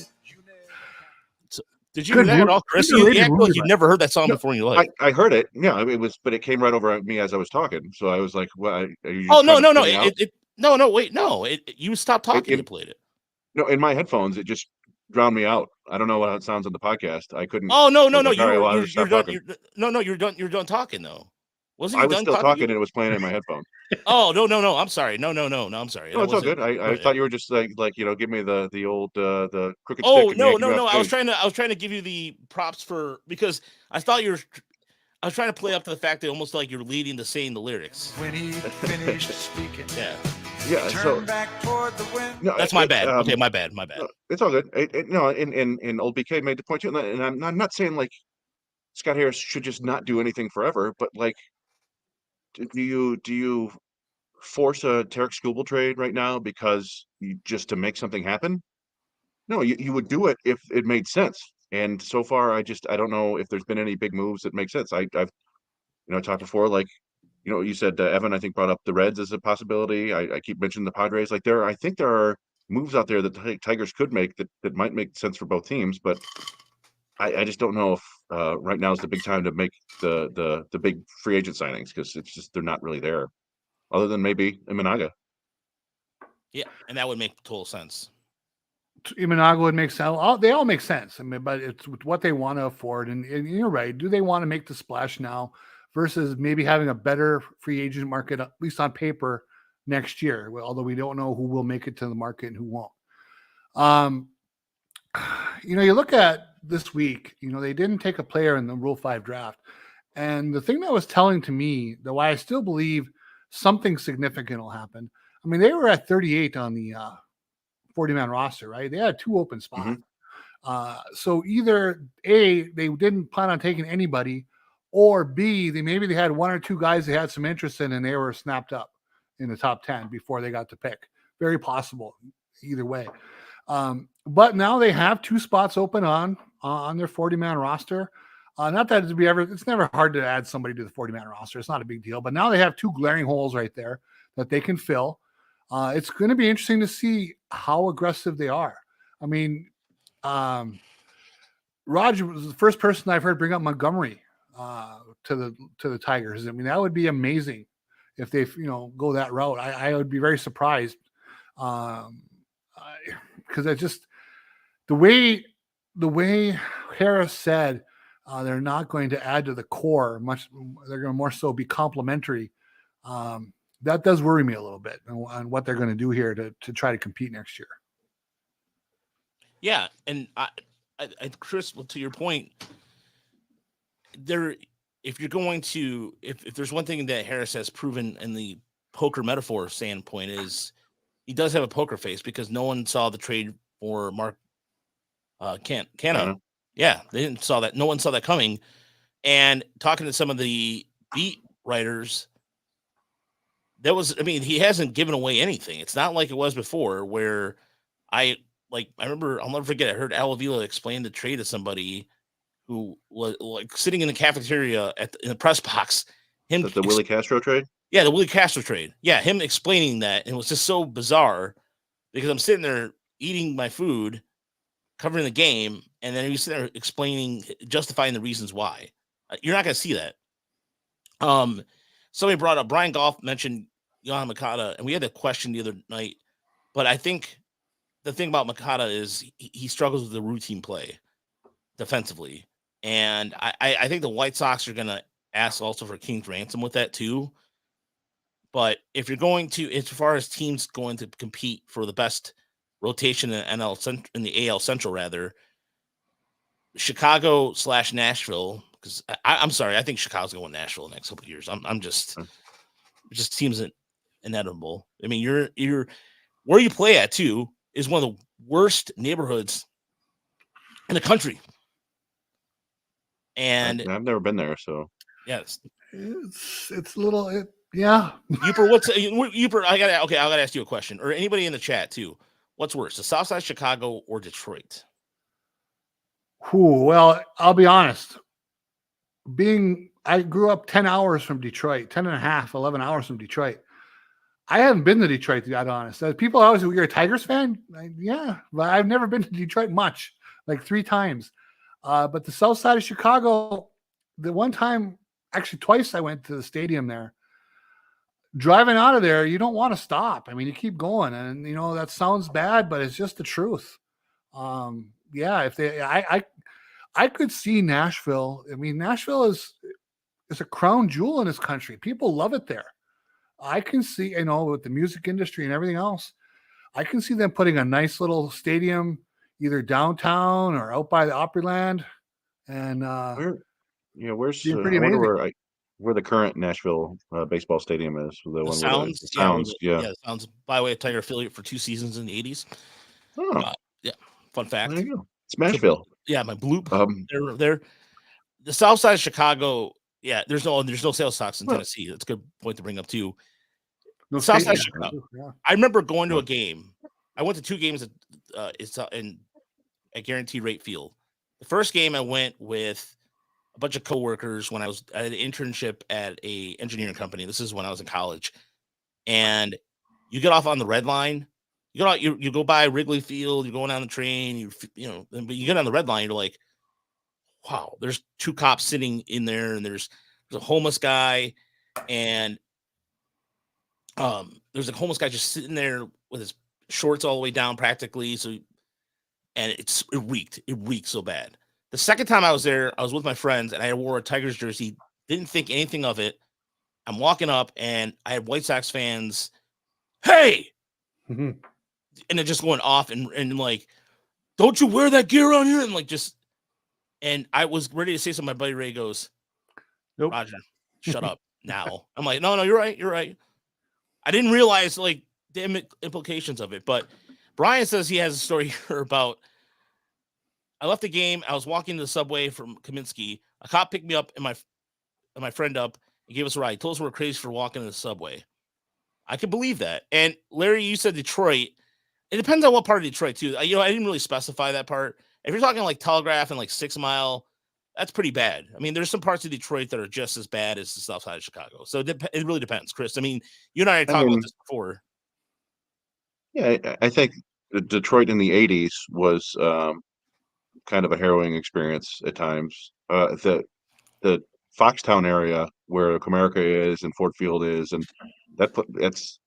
Did you hear that at all, Chris? You act like you'd never heard that song before in your life. I heard it. Yeah, it was, but it came right over me as I was talking. So I was like, "Well, are you?" Oh no! No, wait, no. You stopped talking. You played it. No, in my headphones, it just drowned me out. I don't know how it sounds on the podcast. I couldn't. Oh no. Like, all right, well, I'll just You're stop done. talking. You're done. You're done talking though. Wasn't I he was done still talking, You? and it was playing in my headphones. Oh no. I'm sorry. No. I'm sorry. No, That it's all wasn't. good. I thought you were just like give me the old the crooked Oh stick. And no. I was trying to give you the props because I thought I was trying to play up to the fact that almost like you're leading to saying the lyrics. When he finished speaking, Yeah. So back toward the wind. no, that's my bad. Okay, my bad. No, it's all good. No, and old BK made the point too, and I'm not saying like Scott Harris should just not do anything forever, but like, do you force a Tarek Skubal trade right now because just to make something happen? No, you would do it if it made sense. And so far, I don't know if there's been any big moves that make sense. I've talked before, like you said Evan, I think, brought up the Reds as a possibility. I keep mentioning the Padres. Like I think there are moves out there that the Tigers could make that might make sense for both teams, but I just don't know if right now is the big time to make the big free agent signings because it's just they're not really there, other than maybe Imanaga. Yeah, and that would make total sense. Imanaga would make sense. They all make sense. I mean, but it's what they want to afford. And you're right. Do they want to make the splash now versus maybe having a better free agent market, at least on paper, next year? Although we don't know who will make it to the market and who won't. You look at this week, they didn't take a player in the Rule 5 draft. And the thing that was telling to me, though I still believe something significant will happen. I mean, they were at 38 on the 40-man roster, right? They had 2 open spots. Mm-hmm. So either A, they didn't plan on taking anybody, or B, they had 1 or 2 guys they had some interest in and they were snapped up in the top 10 before they got to pick. Very possible either way. But now they have 2 spots open on their 40-man roster. Not that it's never hard to add somebody to the 40-man roster. It's not a big deal, but now they have 2 glaring holes right there that they can fill. It's going to be interesting to see how aggressive they are. I mean, Roger was the first person I've heard bring up Montgomery to the Tigers. I mean, that would be amazing if they go that route. I would be very surprised because it's just the way Harris said they're not going to add to the core much. They're going to more so be complementary. That does worry me a little bit on what they're going to do here to try to compete next year. Yeah, and I Chris, to your point, if there's one thing that Harris has proven in the poker metaphor standpoint is he does have a poker face because no one saw the trade for Mark Canha. Uh-huh. Yeah, they didn't saw that. No one saw that coming. And talking to some of the beat writers, he hasn't given away anything. It's not like it was before where I remember, I'll never forget, I heard Al Avila explain the trade to somebody who was like sitting in the cafeteria in the press box. The Willie Castro trade? Yeah, the Willie Castro trade. Yeah, him explaining that. And it was just so bizarre because I'm sitting there eating my food, covering the game, and then he was sitting there justifying the reasons why. You're not going to see that. Somebody brought up, Brian Goff mentioned Yohan Moncada, and we had a question the other night, but I think the thing about Moncada is he struggles with the routine play defensively. And I think the White Sox are going to ask also for King's ransom with that too. But if you're going to, as far as teams going to compete for the best rotation in the AL Central, rather, Chicago/Nashville, because I'm sorry, I think Chicago's going to win Nashville the next couple of years. It just seems inevitable. I mean, you're where you play at too is one of the worst neighborhoods in the country. And I've never been there, so yes, it's a little, yeah. Yooper, I gotta ask you a question, or anybody in the chat too. What's worse, the South Side Chicago or Detroit? Well, I'll be honest. I grew up 10 hours from Detroit, 10 and a half, 11 hours from Detroit. I haven't been to Detroit, to be honest. People always say, you're a Tigers fan? Yeah, but I've never been to Detroit much, like 3 times. But the South Side of Chicago, the one time, actually twice I went to the stadium there. driving out of there, you don't want to stop. I mean, you keep going, and that sounds bad, but it's just the truth. If I could see Nashville. I mean, Nashville is a crown jewel in this country. People love it there. I can see, with the music industry and everything else, I can see them putting a nice little stadium either downtown or out by the Opryland, and where's being I pretty wonder amazing. where the current Nashville baseball stadium is. The one Sounds, with the yeah, Sounds. Yeah. the Sounds by way of Tiger affiliate for 2 seasons in the 80s. Oh, Yeah, fun fact. there you go. It's Nashville. Yeah, my bloop. Um, They're the South Side of Chicago. Yeah, there's no sales tax in Well- Tennessee. That's a good point to bring up too. No South Side stadium. Chicago. Yeah. I remember going to a game. I went to 2 games at Guaranteed Rate Field. The first game I went with a bunch of coworkers when I had an internship at a engineering company. This is when I was in college, and you get off on the red line. You go by Wrigley Field. You're going down the train. But you get on the red line. You're like, wow. There's 2 cops sitting in there, and there's a homeless guy, and there's a homeless guy just sitting there with his shorts all the way down practically. So, and it reeked so bad. The second time I was there, I was with my friends and I wore a Tigers jersey, didn't think anything of it. I'm walking up and I had White Sox fans, hey, Mhm. and it just going off and like, don't you wear that gear on here? And like, and I was ready to say something. My buddy Ray goes, Nope. Roger, shut up now. I'm like, no, you're right. I didn't realize like the implications of it, but Brian says he has a story here about, I left the game. I was walking to the subway from Kaminsky. A cop picked me up and my friend up and gave us a ride. He told us we were crazy for walking to the subway. I can believe that. And Larry, you said Detroit. It depends on what part of Detroit too. I didn't really specify that part. If you're talking like Telegraph and like 6 Mile, that's pretty bad. I mean, there's some parts of Detroit that are just as bad as the south side of Chicago. So it really depends, Chris. I mean, you and I talked about this before. Yeah, I think Detroit in the 80s was kind of a harrowing experience at times. The Foxtown area where Comerica is and Ford Field is, and that's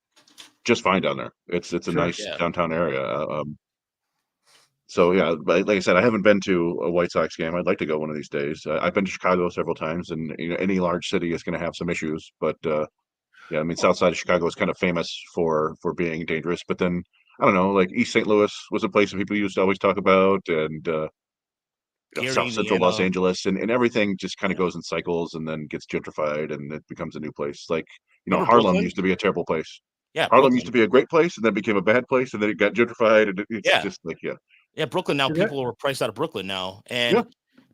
just fine down there. It's a nice downtown area. So yeah, but like I said, I haven't been to a White Sox game. I'd like to go one of these days. I've been to Chicago several times, and any large city is going to have some issues. But yeah, I mean, South Side of Chicago is kind of famous for being dangerous. But then I don't know, like East St. Louis was a place that people used to always talk about, and South Central Los Angeles, and everything just kind of goes in cycles and then gets gentrified, and it becomes a new place. Like Harlem Brooklyn? used to be a terrible place. Yeah, Harlem used to be a great place, and then became a bad place, and then it got gentrified, and it's just like Brooklyn now. People are priced out of Brooklyn now, and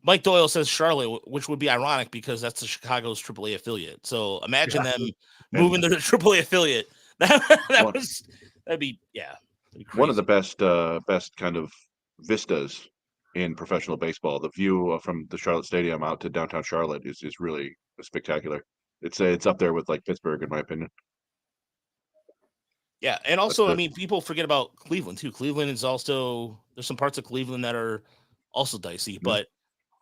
Mike Doyle says Charlotte, which would be ironic because that's the Chicago's AAA affiliate. So imagine them moving to the AAA affiliate. That'd be one of the best kind of vistas in professional baseball. The view from the Charlotte Stadium out to downtown Charlotte is really spectacular. It's up there with like Pittsburgh, in my opinion. Yeah, and also, I mean, people forget about Cleveland too. Cleveland is also, there's some parts of Cleveland that are also dicey, but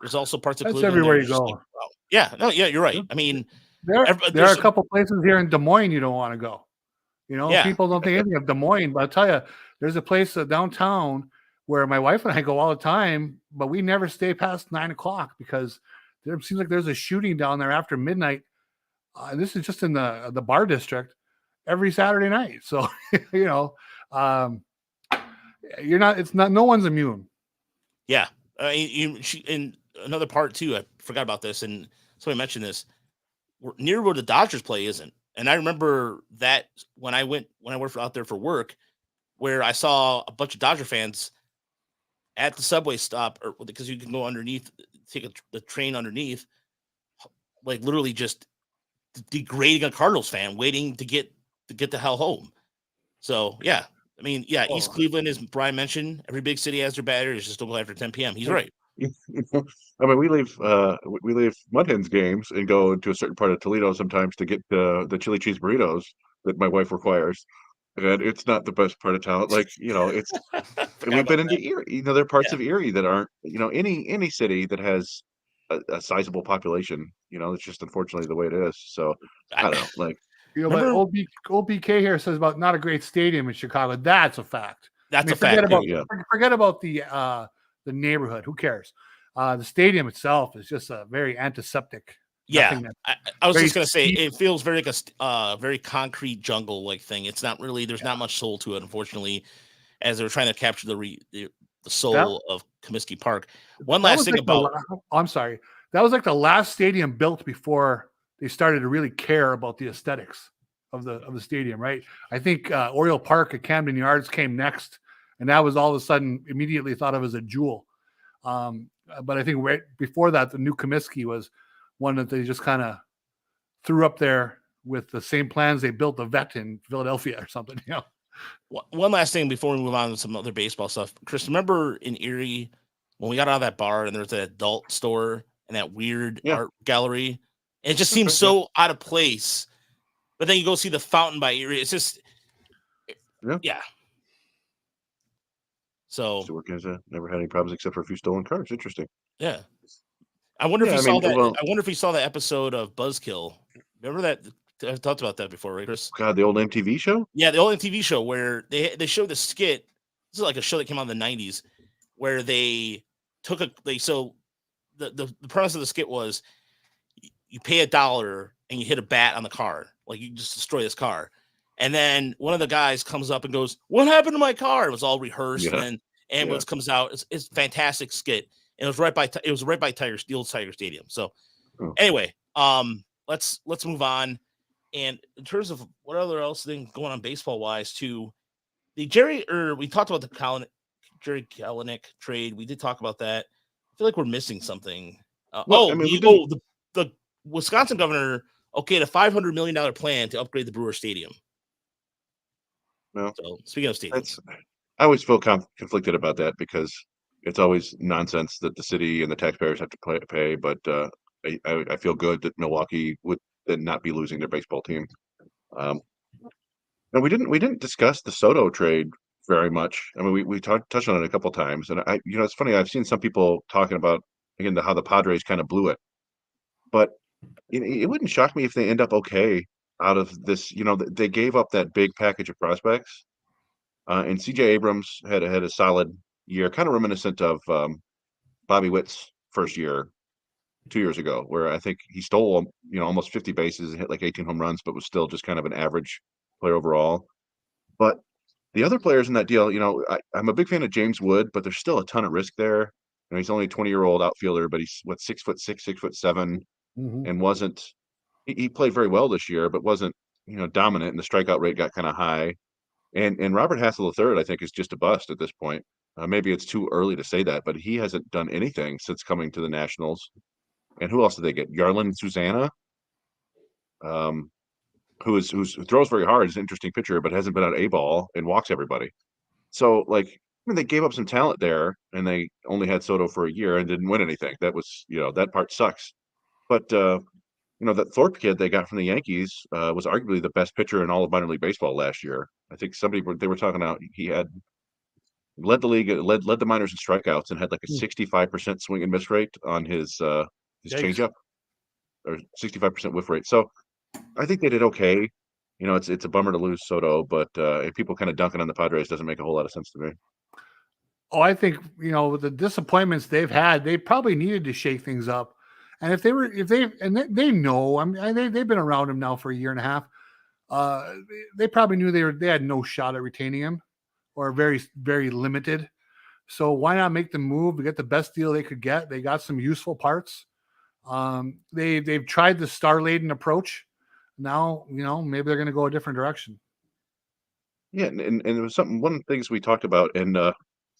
there's also parts of That's Cleveland everywhere that you are go. you're right. I mean, there are a couple places here in Des Moines you don't want to go. People don't think anything of Des Moines, but I'll tell you, there's a place downtown where my wife and I go all the time, but we never stay past 9 o'clock because there seems like there's a shooting down there after midnight. And this is just in the bar district every Saturday night. So, no one's immune. Yeah. In another part too, I forgot about this, and somebody mentioned this. Near where the Dodgers play isn't. And I remember that when I worked out there for work, where I saw a bunch of Dodger fans at the subway stop, or because you can go underneath, take the train underneath, like literally just degrading a Cardinals fan, waiting to get the hell home. So yeah, I mean, East Cleveland, as Brian mentioned, every big city has their batters, just don't go after 10 p.m. He's right. I mean, we leave Mud Hens games and go to a certain part of Toledo sometimes to get the chili cheese burritos that my wife requires. And it's not the best part of town. Like, it's we've been into Erie. There are parts of Erie that aren't, any city that has a sizable population, it's just unfortunately the way it is. So I don't know. Like, But Remember- old BK here says about not a great stadium in Chicago. That's a fact. That's a forget fact. about forget about the neighborhood. Who cares? The stadium itself is just a very antiseptic. Yeah, I was just gonna say steep. it feels very like a very concrete jungle like thing. It's not really. There's not much soul to it, unfortunately, as they were trying to capture the soul of Comiskey Park. One last thing about. I'm sorry. That was like the last stadium built before they started to really care about the aesthetics of the stadium, right? I think Oriole Park at Camden Yards came next, and that was all of a sudden immediately thought of as a jewel. But I think right before that, the new Comiskey was one that they just kind of threw up there with the same plans they built the Vet in Philadelphia or something. One last thing before we move on to some other baseball stuff. Chris, remember in Erie when we got out of that bar and there was that adult store and that weird art gallery? And it just seems so out of place. But then you go see the fountain by Erie. It's just, yeah. So never had any problems except for a few stolen cars. Interesting. Yeah. I wonder if you saw that. I wonder if you saw the episode of Buzzkill. Remember that? I've talked about that before, right, Chris? God, the old MTV show? Yeah, the old MTV show where they showed the skit. This is like a show that came out in the 90s where they took the premise of the skit was you pay $1 and you hit a bat on the car. Like you just destroy this car. And then one of the guys comes up and goes, "What happened to my car?" It was all rehearsed, and then ambulance comes out. It's a fantastic skit. And it was right by the old Tiger Stadium. So anyway, let's move on. And in terms of what other else thing going on baseball wise too, we talked about the Jerry Kalanick trade. We did talk about that. I feel like we're missing something. The Wisconsin governor okayed a $500 million plan to upgrade the Brewer Stadium. No. So speaking of stadiums, I always feel conflicted about that because it's always nonsense that the city and the taxpayers have to pay. But I feel good that Milwaukee would then not be losing their baseball team. No, we didn't discuss the Soto trade very much. I mean, we touched on it a couple times, and it's funny. I've seen some people talking about again how the Padres kind of blew it, but it wouldn't shock me if they end up okay out of this. They gave up that big package of prospects, and CJ Abrams had a solid year, kind of reminiscent of Bobby Witt's first year 2 years ago, where I think he stole almost 50 bases and hit like 18 home runs, but was still just kind of an average player overall. But the other players in that deal, I'm a big fan of James Wood, but there's still a ton of risk there. He's only a 20-year-old outfielder, but he's 6'6", 6'7", and wasn't. He played very well this year, but wasn't dominant, and the strikeout rate got kind of high. And Robert Hassel III, I think, is just a bust at this point. Maybe it's too early to say that, but he hasn't done anything since coming to the Nationals. And who else did they get? Yarlin Susanna, who throws very hard, is an interesting pitcher, but hasn't been on A ball and walks everybody. So, they gave up some talent there, and they only had Soto for a year and didn't win anything. That was, that part sucks. But that Thorpe kid they got from the Yankees was arguably the best pitcher in all of minor league baseball last year. I think they were talking about he had led the league, led the minors in strikeouts, and had like a 65% swing and miss rate on his changeup, or 65% whiff rate. So I think they did okay. It's a bummer to lose Soto, but people kind of dunking on the Padres doesn't make a whole lot of sense to me. Oh, I think with the disappointments they've had, they probably needed to shake things up. And they know, I mean, they've been around him now for a year and a half. They probably knew they had no shot at retaining him, or very, very limited. So why not make the move to get the best deal they could get? They got some useful parts. They've tried the star-laden approach. Now, maybe they're going to go a different direction. Yeah, and it was one of the things we talked about in the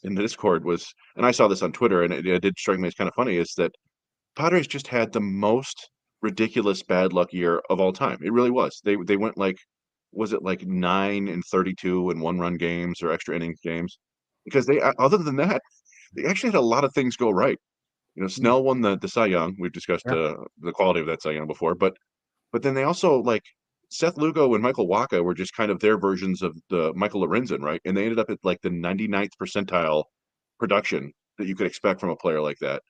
Discord was, and I saw this on Twitter, and it did strike me as kind of funny, is that Padres just had the most ridiculous bad luck year of all time. It really was. They went was it 9-32 in 1-run games or extra innings games? Because other than that, they actually had a lot of things go right. Snell won the Cy Young. We've discussed the quality of that Cy Young before, but then they also Seth Lugo and Michael Wacha were just kind of their versions of the Michael Lorenzen, right? And they ended up at the 99th percentile production that you could expect from a player like that.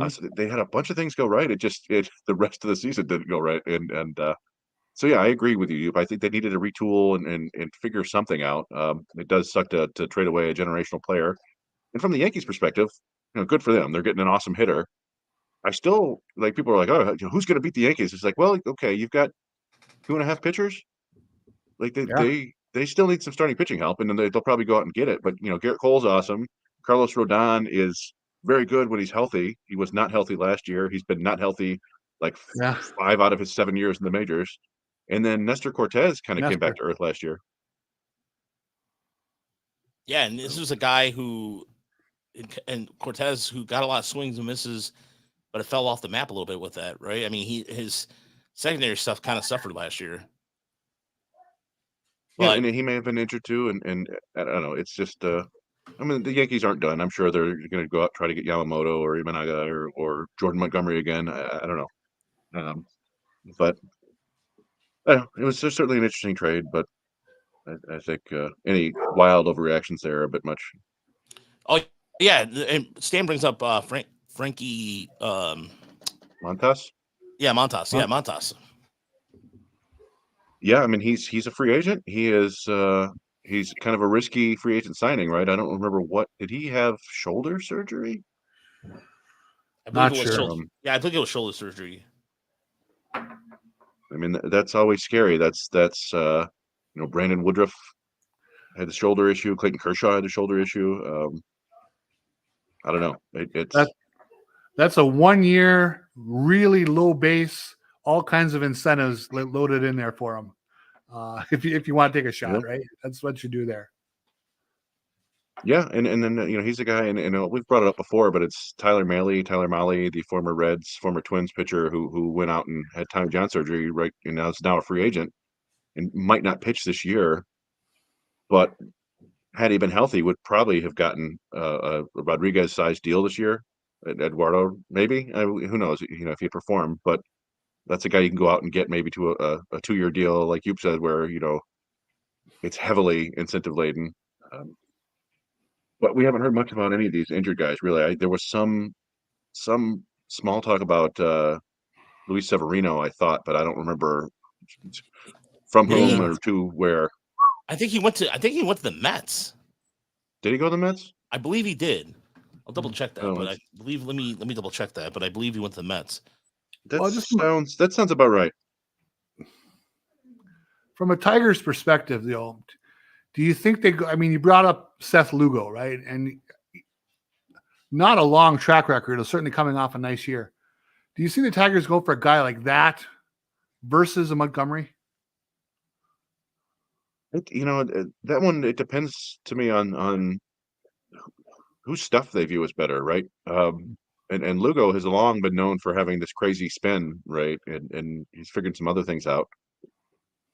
So they had a bunch of things go right. The rest of the season didn't go right, and So yeah, I agree with you. I think they needed to retool and figure something out. It does suck to trade away a generational player. And from the Yankees' perspective, good for them. They're getting an awesome hitter. I still like people are like, oh, who's going to beat the Yankees? It's like, well, okay, you've got 2.5 pitchers. Like they still need some starting pitching help, and then they'll probably go out and get it. But Garrett Cole's awesome. Carlos Rodon is very good when he's healthy. He was not healthy last year. He's been not healthy like 5 out of his 7 years in the majors. And then Nestor Cortez kind of came back to earth last year. Yeah, and this was a guy and Cortez, who got a lot of swings and misses, but it fell off the map a little bit with that, right? I mean, his secondary stuff kind of suffered last year. Yeah, and he may have been injured too, and I don't know. It's just, I mean, the Yankees aren't done. I'm sure they're going to go out try to get Yamamoto or Imanaga or Jordan Montgomery again. I don't know, but I don't know. It was certainly an interesting trade, but I think any wild overreactions there are a bit much. Oh yeah, and Stan brings up Frankie Montas. Yeah, Montas. Yeah, Montas. Yeah, I mean he's a free agent. He is he's kind of a risky free agent signing, right? I don't remember did he have shoulder surgery? Not sure. Yeah, I think it was shoulder surgery. I mean that's always scary. That's Brandon Woodruff had the shoulder issue. Clayton Kershaw had the shoulder issue. I don't know. That's a 1 year, really low base, all kinds of incentives loaded in there for him. If you want to take a shot, right? That's what you do there. Yeah, and then he's a guy, and we've brought it up before, but it's Tyler Mahle, the former Reds, former Twins pitcher who went out and had Tommy John surgery, right? And now is now a free agent and might not pitch this year, but had he been healthy, would probably have gotten a Rodriguez-sized deal this year. Eduardo, maybe. Who knows? If he performed, but that's a guy you can go out and get maybe to a 2-year deal, like you said, where it's heavily incentive laden. But we haven't heard much about any of these injured guys, really. There was some small talk about Luis Severino, I thought, but I don't remember from whom or to where. I think he went to the Mets. Did he go to the Mets? I believe he did. I'll double check that, but I believe let me double check that, but I believe he went to the Mets. That sounds about right. From a Tigers perspective, do you think you brought up Seth Lugo, right? And not a long track record, certainly coming off a nice year. Do you see the Tigers go for a guy like that versus a Montgomery? That one, it depends to me on whose stuff they view as better, right? And Lugo has long been known for having this crazy spin, right? And he's figured some other things out.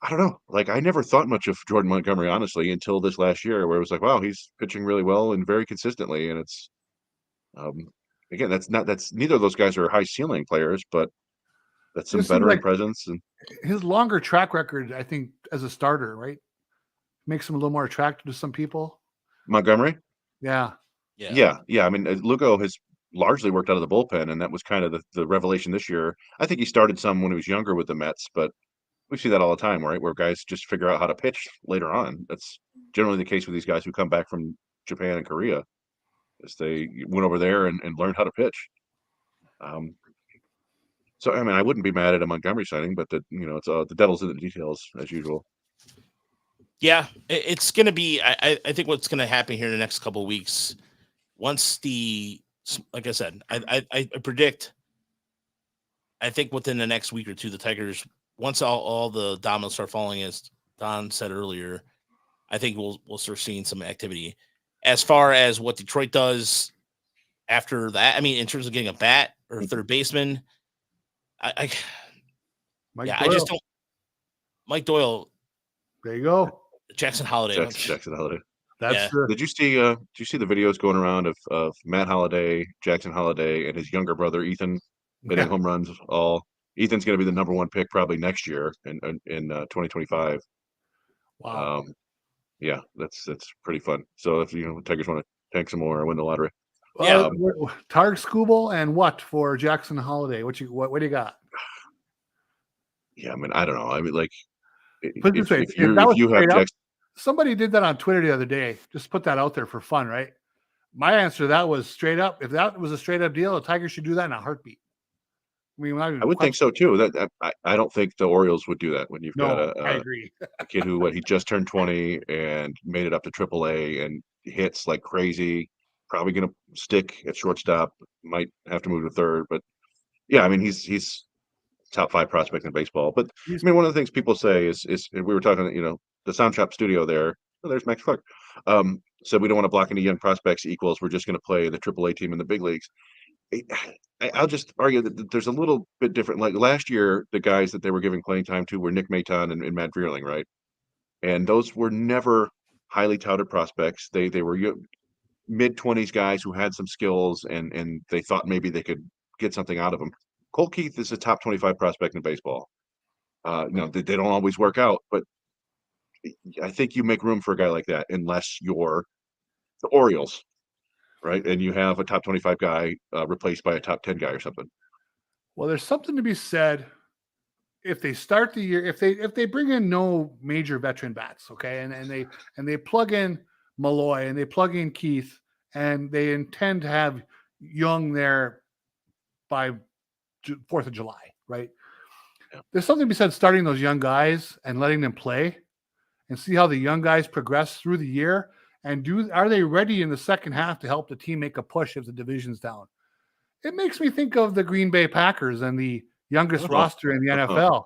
I don't know. Like, I never thought much of Jordan Montgomery, honestly, until this last year, where it was like, wow, he's pitching really well and very consistently. And it's, again, that's neither of those guys are high ceiling players, but that's some veteran presence. And his longer track record, I think, as a starter, right, makes him a little more attractive to some people. Montgomery? Yeah. I mean, Lugo has largely worked out of the bullpen, and that was kind of the revelation this year. I think he started some when he was younger with the Mets, but we see that all the time, right? Where guys just figure out how to pitch later on. That's generally the case with these guys who come back from Japan and Korea, as they went over there and learned how to pitch. So I mean, I wouldn't be mad at a Montgomery signing, but it's the devil's in the details as usual. Yeah, it's going to be. I think what's going to happen here in the next couple of weeks, once like I said, I predict. I think within the next week or two, the Tigers, once all the dominoes start falling, as Don said earlier, I think we'll start seeing some activity. As far as what Detroit does after that, I mean, in terms of getting a bat or a third baseman, I just don't. Mike Doyle. There you go. Jackson Holliday. Jackson Holliday. Did you see the videos going around of Matt Holliday, Jackson Holliday, and his younger brother Ethan hitting home runs? Ethan's going to be the number 1 pick probably next year in 2025. Wow. Yeah, that's pretty fun. So if Tigers want to tank some more or win the lottery. Targ Skubal and what for Jackson Holliday? What do you got? Yeah, I mean, I don't know. I mean, like, Put it this way, if that was you have straight up, Jackson, somebody did that on Twitter the other day. Just put that out there for fun, right? My answer to that was straight up. If that was a straight up deal, the Tigers should do that in a heartbeat. I mean, not I even would think so too. I don't think the Orioles would do that when you've got No, I agree. a kid who he just turned 20 and made it up to AAA and hits like crazy. Probably going to stick at shortstop. Might have to move to third, but yeah, I mean he's top 5 prospect in baseball. But I He's mean one of the things people say is and we were talking, the Sound Shop studio there. Oh, there's Max Clark. Said we don't want to block any young prospects equals. We're just going to play the AAA team in the big leagues. I'll just argue that there's a little bit different. Like last year, the guys that they were giving playing time to were Nick Maton and Matt Vierling, right? And those were never highly touted prospects. They were mid-20s guys who had some skills and they thought maybe they could get something out of them. Colt Keith is a top 25 prospect in baseball. They don't always work out, but I think you make room for a guy like that unless you're the Orioles, right? And you have a top 25 guy replaced by a top 10 guy or something. Well, there's something to be said if they start the year, if they bring in no major veteran bats, okay, and they plug in Malloy and they plug in Keith and they intend to have Young there by 4th of July, right? Yeah. There's something to be said starting those young guys and letting them play and see how the young guys progress through the year and are they ready in the second half to help the team make a push if the division's down? It makes me think of the Green Bay Packers and the youngest roster in the NFL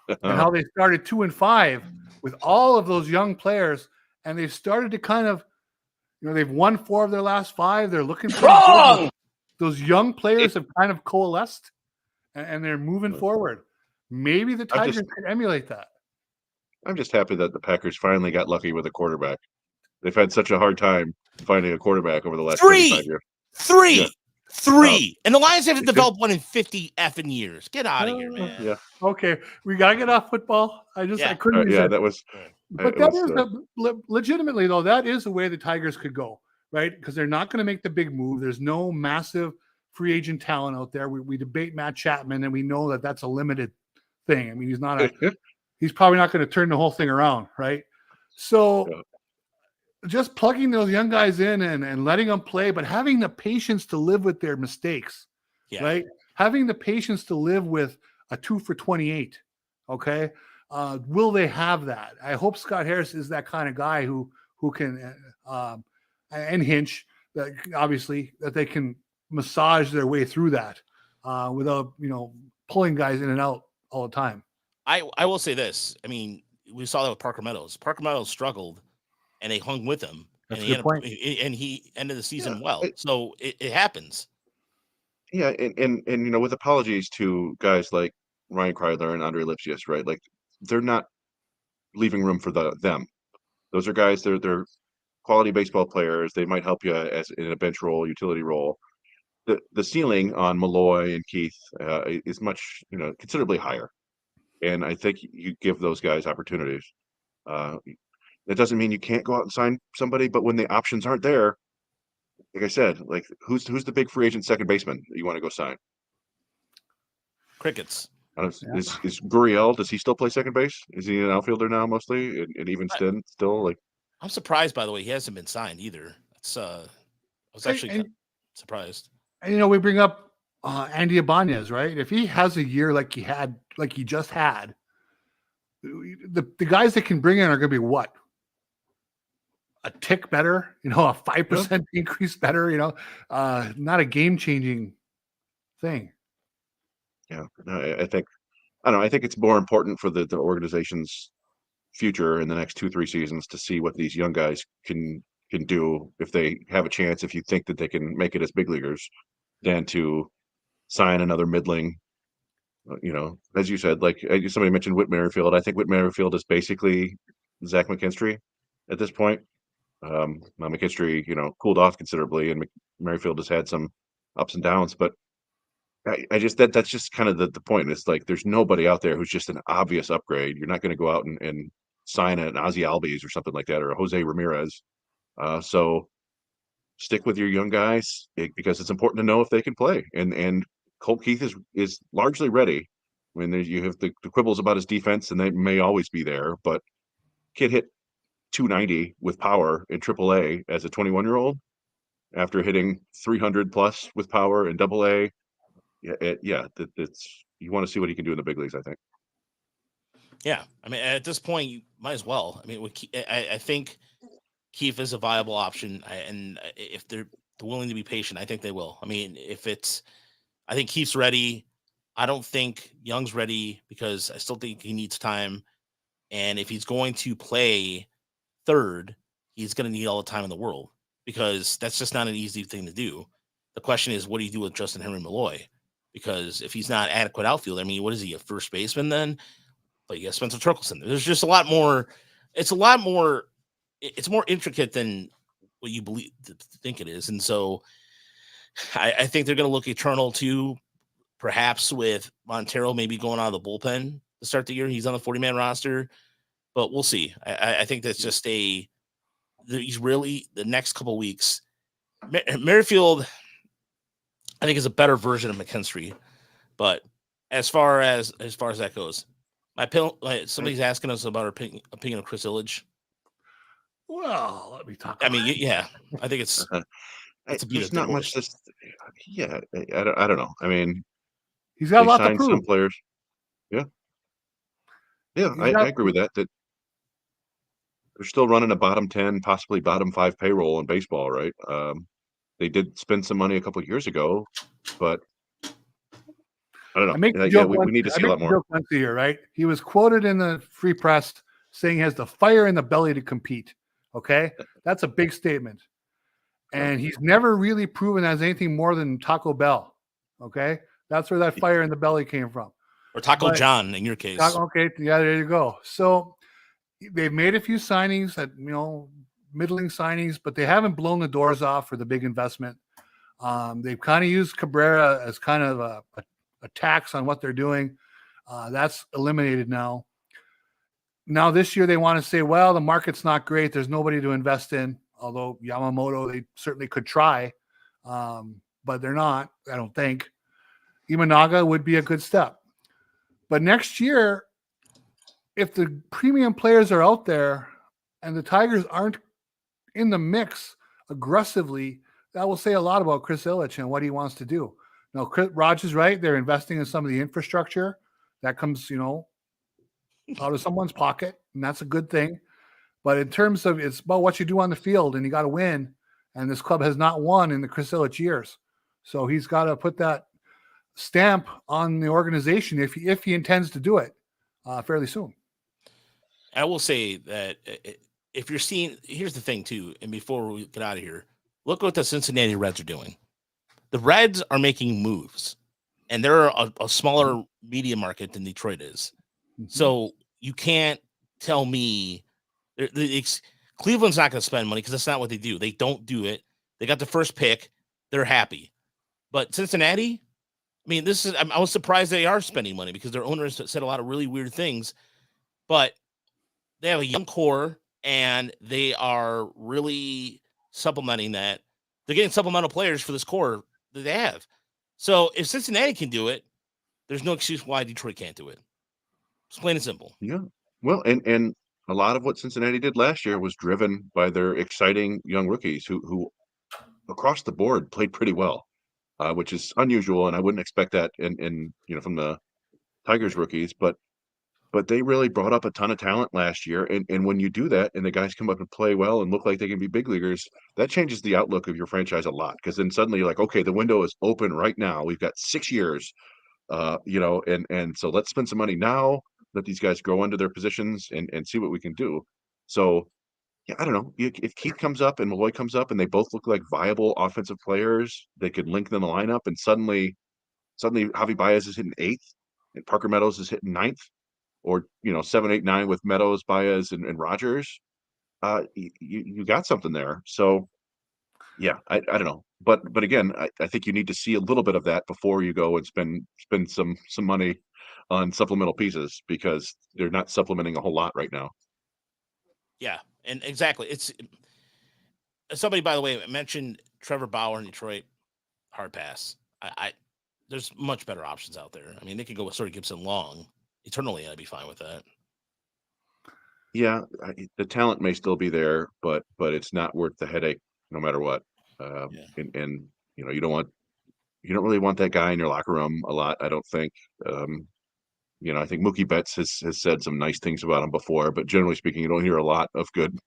and how they started 2-5 with all of those young players. And they've started to kind of, they've won 4 of their last 5. They're looking for Wrong! those young players have kind of coalesced and they're moving forward. Maybe the Tigers can emulate that. I'm just happy that the Packers finally got lucky with a quarterback. They've had such a hard time finding a quarterback over the last 25 years. Three. And the Lions haven't developed one in 50 effing years. Get out of here, man. Yeah. Okay. We got to get off football. I couldn't. That was. But that is legitimately, though, that is the way the Tigers could go, right? Because they're not going to make the big move. There's no massive free agent talent out there. We debate Matt Chapman, and we know that that's a limited thing. I mean, he's probably not going to turn the whole thing around, right? So just plugging those young guys in and letting them play, but having the patience to live with their mistakes, right? Having the patience to live with a 2 for 28, okay? Will they have that? I hope Scott Harris is that kind of guy who can, and Hinch, that obviously that they can massage their way through that without, pulling guys in and out all the time. I will say this. I mean, we saw that with Parker Meadows. Parker Meadows struggled, and they hung with him. That's and a good point. And he ended the season well. So it happens. Yeah, and with apologies to guys like Ryan Kreidler and Andre Lipsius, right? Like they're not leaving room for them. Those are guys. They're quality baseball players. They might help you as in a bench role, utility role. The ceiling on Malloy and Keith is much considerably higher, and I think you give those guys opportunities. That doesn't mean you can't go out and sign somebody, but when the options aren't there, like I said, like who's the big free agent second baseman that you want to go sign? Crickets. Is Gurriel? Does he still play second base? Is he an outfielder now mostly? And even still like. I'm surprised, by the way, he hasn't been signed either. It's I was actually kind of surprised. And we bring up Andy Ibanez, right? If he has a year like he just had, the guys that can bring in are going to be what? A tick better, a 5% increase better, not a game-changing thing. Yeah, I think it's more important for the organization's future in the next 2-3 seasons to see what these young guys can do if they have a chance, if you think that they can make it as big leaguers, than to sign another middling. As you said, like somebody mentioned Whit Merrifield. I think Whit Merrifield is basically Zach McKinstry at this point. McKinstry, cooled off considerably, and Merrifield has had some ups and downs, but I just that's just kind of the point. It's like there's nobody out there who's just an obvious upgrade. You're not going to go out and sign an Ozzy Albies or something like that, or a Jose Ramirez. So stick with your young guys because it's important to know if they can play. And Colt Keith is largely ready. I mean, you have the quibbles about his defense, and they may always be there, but kid hit 290 with power in AAA as a 21-year-old after hitting 300 plus with power in AA. It's you want to see what he can do in the big leagues, I think. Yeah, I mean, at this point, you might as well. I mean, I think Keith is a viable option, and if they're willing to be patient, I think they will. I mean, I think Keith's ready. I don't think Young's ready because I still think he needs time. And if he's going to play third, he's going to need all the time in the world because that's just not an easy thing to do. The question is, what do you do with Justin Henry Malloy? Because if he's not adequate outfield, I mean, what is he, a first baseman then? But you got Spencer Torkelson. There's just a lot more. It's more intricate than what you think it is. And so I think they're going to look eternal too, perhaps with Montero maybe going out of the bullpen to start the year. He's on the 40-man roster, but we'll see. I think that's just he's really the next couple of weeks. Merrifield, I think, is a better version of McKinstry, but as far as that goes, somebody's asking us about our opinion of Chris Ilitch. Well, let me talk. I mean, yeah, I think it's there's not much. I don't know. I mean, he's got a lot to signed prove. some players. Yeah, I agree with that. That they're still running a bottom 10, possibly bottom 5 payroll in baseball, right? They did spend some money a couple of years ago, but I don't know. We need to see a lot more. Here, right? He was quoted in the Free Press saying he has the fire in the belly to compete. Okay, that's a big statement, and he's never really proven as anything more than Taco Bell. Okay, that's where that fire in the belly came from, or Taco John in your case. Okay, yeah, there you go. So they've made a few signings that middling signings, but they haven't blown the doors off for the big investment. They've kind of used Cabrera as kind of a tax on what they're doing. That's eliminated now. Now this year they want to say, well, the market's not great. There's nobody to invest in. Although Yamamoto, they certainly could try, but they're not. I don't think. Imanaga would be a good step. But next year, if the premium players are out there and the Tigers aren't in the mix aggressively, that will say a lot about Chris Ilitch and what he wants to do. Now, Raj is right. They're investing in some of the infrastructure. That comes, out of someone's pocket, and that's a good thing. But in terms of it's about what you do on the field, and you got to win. And this club has not won in the Chris Ilitch years. So he's got to put that stamp on the organization if he intends to do it fairly soon. I will say that if you're seeing, here's the thing too, and before we get out of here, look what the Cincinnati Reds are doing. The Reds are making moves, and they're a smaller media market than Detroit is. Mm-hmm. So you can't tell me Cleveland's not going to spend money because that's not what they do. They don't do it. They got the first pick. They're happy. But Cincinnati, I mean, I was surprised they are spending money because their owners said a lot of really weird things, but they have a young core and they are really supplementing that. They're getting supplemental players for this core that they have. So if Cincinnati can do it, there's no excuse why Detroit can't do it. It's plain and simple. Yeah. Well, and a lot of what Cincinnati did last year was driven by their exciting young rookies who across the board played pretty well, which is unusual. And I wouldn't expect that in from the Tigers rookies, but they really brought up a ton of talent last year. And when you do that and the guys come up and play well and look like they can be big leaguers, that changes the outlook of your franchise a lot. Because then suddenly you're like, okay, the window is open right now. We've got 6 years, and so let's spend some money now, let these guys grow into their positions and see what we can do. So, yeah, I don't know. If Keith comes up and Malloy comes up and they both look like viable offensive players, they could link them in the lineup, and suddenly Javi Baez is hitting 8th and Parker Meadows is hitting 9th. Or 7, 8, 9 with Meadows, Baez, and Rogers, you got something there. So, yeah, I don't know, but again, I think you need to see a little bit of that before you go and spend some money on supplemental pieces because they're not supplementing a whole lot right now. Yeah, and exactly. It's somebody, by the way, mentioned Trevor Bauer in Detroit. Hard pass. there's much better options out there. I mean, they could go with sort of Gibson Long eternally. I'd be fine with that. Yeah, the talent may still be there, but it's not worth the headache no matter what. Yeah. And you don't really want that guy in your locker room a lot. I don't think. I think Mookie Betts has said some nice things about him before, but generally speaking, you don't hear a lot of good,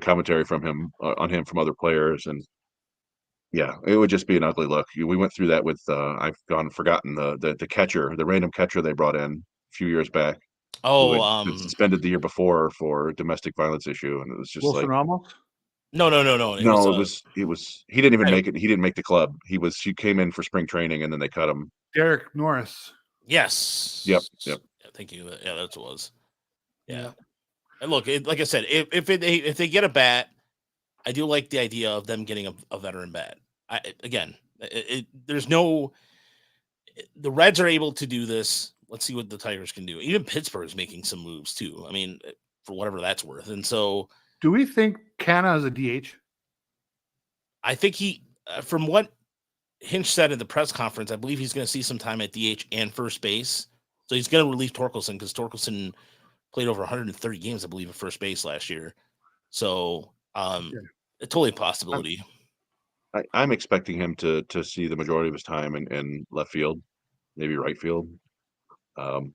commentary from him on him from other players. And yeah, it would just be an ugly look. We went through that with I've forgotten the catcher, the random catcher they brought in a few years back, who had been suspended the year before for domestic violence issue, and it was just Wilson like, Ramos. No. no, it was he didn't even make it. He didn't make the club. She came in for spring training, and then they cut him. Derek Norris. Yes. Yep. Yeah, thank you. Yeah, that's what it was. Yeah. Yeah. And look, like I said, if they get a bat, I do like the idea of them getting a veteran bat. There's no. The Reds are able to do this. Let's see what the Tigers can do. Even Pittsburgh's making some moves too. I mean, for whatever that's worth. And so, do we think Canna is a DH? I think from what Hinch said at the press conference, I believe he's going to see some time at DH and first base. So he's going to relieve Torkelson because Torkelson played over 130 games, I believe, at first base last year. So it's totally a possibility. I'm expecting him to see the majority of his time in left field, maybe right field, and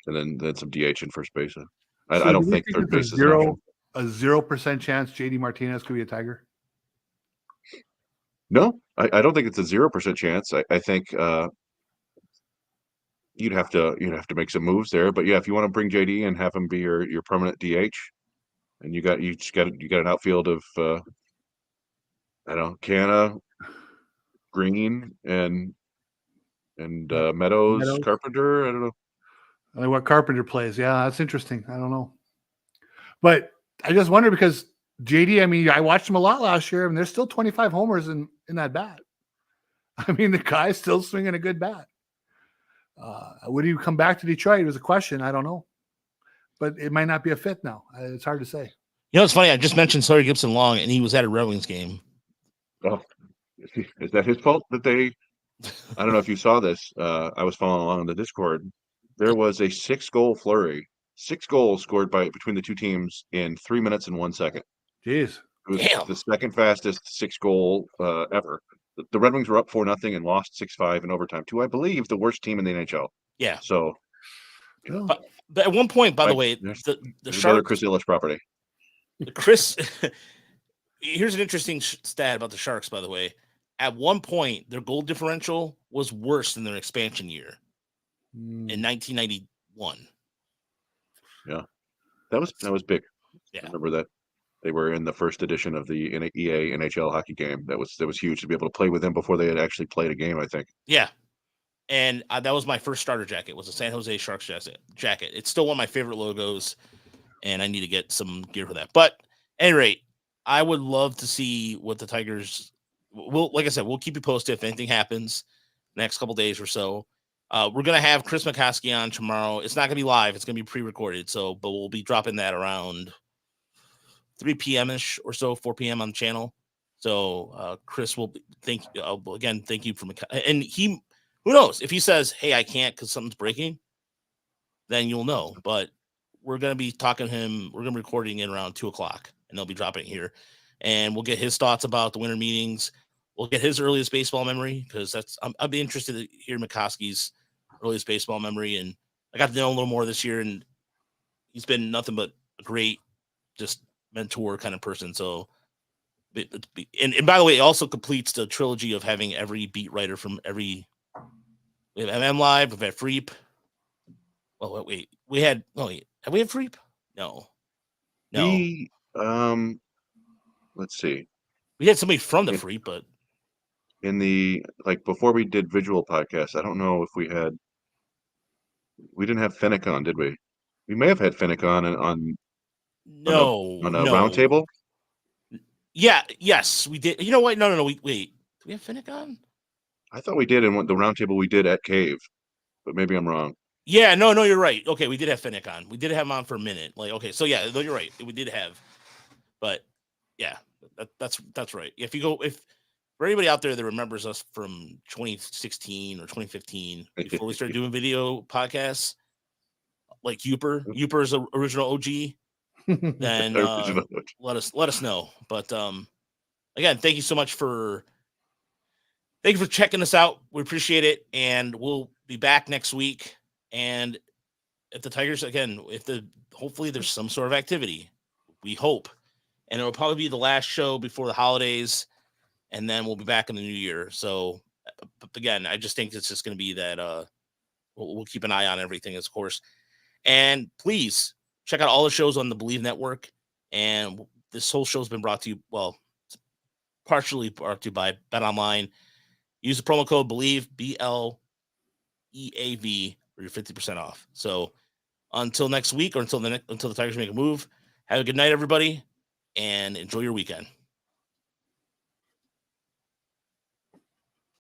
then some DH in first base. I don't think third base is an option. A 0% chance JD Martinez could be a Tiger. No, I don't think it's a 0% chance. I think you'd have to make some moves there. But yeah, if you want to bring JD and have him be your permanent DH, and you got an outfield of I don't know, Canna, Green, and Meadows, Carpenter. I don't know. Like what Carpenter plays. Yeah, that's interesting. I don't know. But I just wonder because JD, I mean, I watched him a lot last year, and there's still 25 homers in that bat. I mean, the guy's still swinging a good bat. Would he come back to Detroit? It was a question. I don't know. But it might not be a fit now. It's hard to say. It's funny. I just mentioned Sawyer Gibson Long, and he was at a Red Wings game. Oh, is that his fault that they? I don't know if you saw this. I was following along in the Discord. There was a 6-goal flurry. 6 goals scored between the two teams in 3 minutes and 1 second. Jeez. It was the second fastest 6-goal ever. The Red Wings were up 4-0 and lost 6-5 in overtime to, I believe, the worst team in the NHL. Yeah. So, but at one point, by the way, the Sharks, Chris Illich property. Here's an interesting stat about the Sharks, by the way. At one point, their goal differential was worse than their expansion year in 1991. Yeah, that was big. Yeah. I remember that they were in the first edition of the EA NHL hockey game. That was huge to be able to play with them before they had actually played a game, I think. Yeah, and that was my first starter jacket. Was a San Jose Sharks jacket. It's still one of my favorite logos, and I need to get some gear for that. But at any rate, I would love to see what the Tigers will. Like I said, we'll keep you posted if anything happens next couple days or so. We're going to have Chris McCoskey on tomorrow. It's not going to be live. It's going to be pre-recorded. But we'll be dropping that around 3 p.m.-ish or so, 4 p.m. on the channel. So Chris will thank you for and he, who knows, if he says, hey, I can't because something's breaking, then you'll know. But we're going to be talking to him. We're going to be recording it around 2:00, and they'll be dropping it here. And we'll get his thoughts about the winter meetings. We'll get his earliest baseball memory because I'd be interested to hear McCoskey's earliest baseball memory. And I got to know a little more this year, and he's been nothing but a great, just mentor kind of person. So, and by the way, it also completes the trilogy of having every beat writer from every. We have MM Live. We've had Freep. Oh wait, have we had Freep? No. Let's see. We had somebody from the Freep, but in the before we did visual podcasts, I don't know if we didn't have Fennec on, did we? We may have had Fennec on on a roundtable. Yeah, yes, we did. You know what? No. Wait. Do we have Fennec on? I thought we did in the roundtable we did at Cave, but maybe I'm wrong. Yeah, no, you're right. Okay, we did have Fennec on. We did have him on for a minute. So yeah, no, you're right. We did have, but yeah, that's right. If for anybody out there that remembers us from 2016 or 2015, before we started doing video podcasts, like Yooper is the original OG, then let us know. But again, thank you so much for checking us out. We appreciate it, and we'll be back next week. And if the Tigers again, hopefully there's some sort of activity, we hope, and it will probably be the last show before the holidays, and then we'll be back in the new year. So again, I just think it's just going to be that we'll keep an eye on everything, of course. And please check out all the shows on the Believe Network. And this whole show has been brought to you, well, partially brought to you by BetOnline. Use the promo code BELIEVE, BLEAV, for your 50% off. So until next week, or until the Tigers make a move, have a good night, everybody, and enjoy your weekend.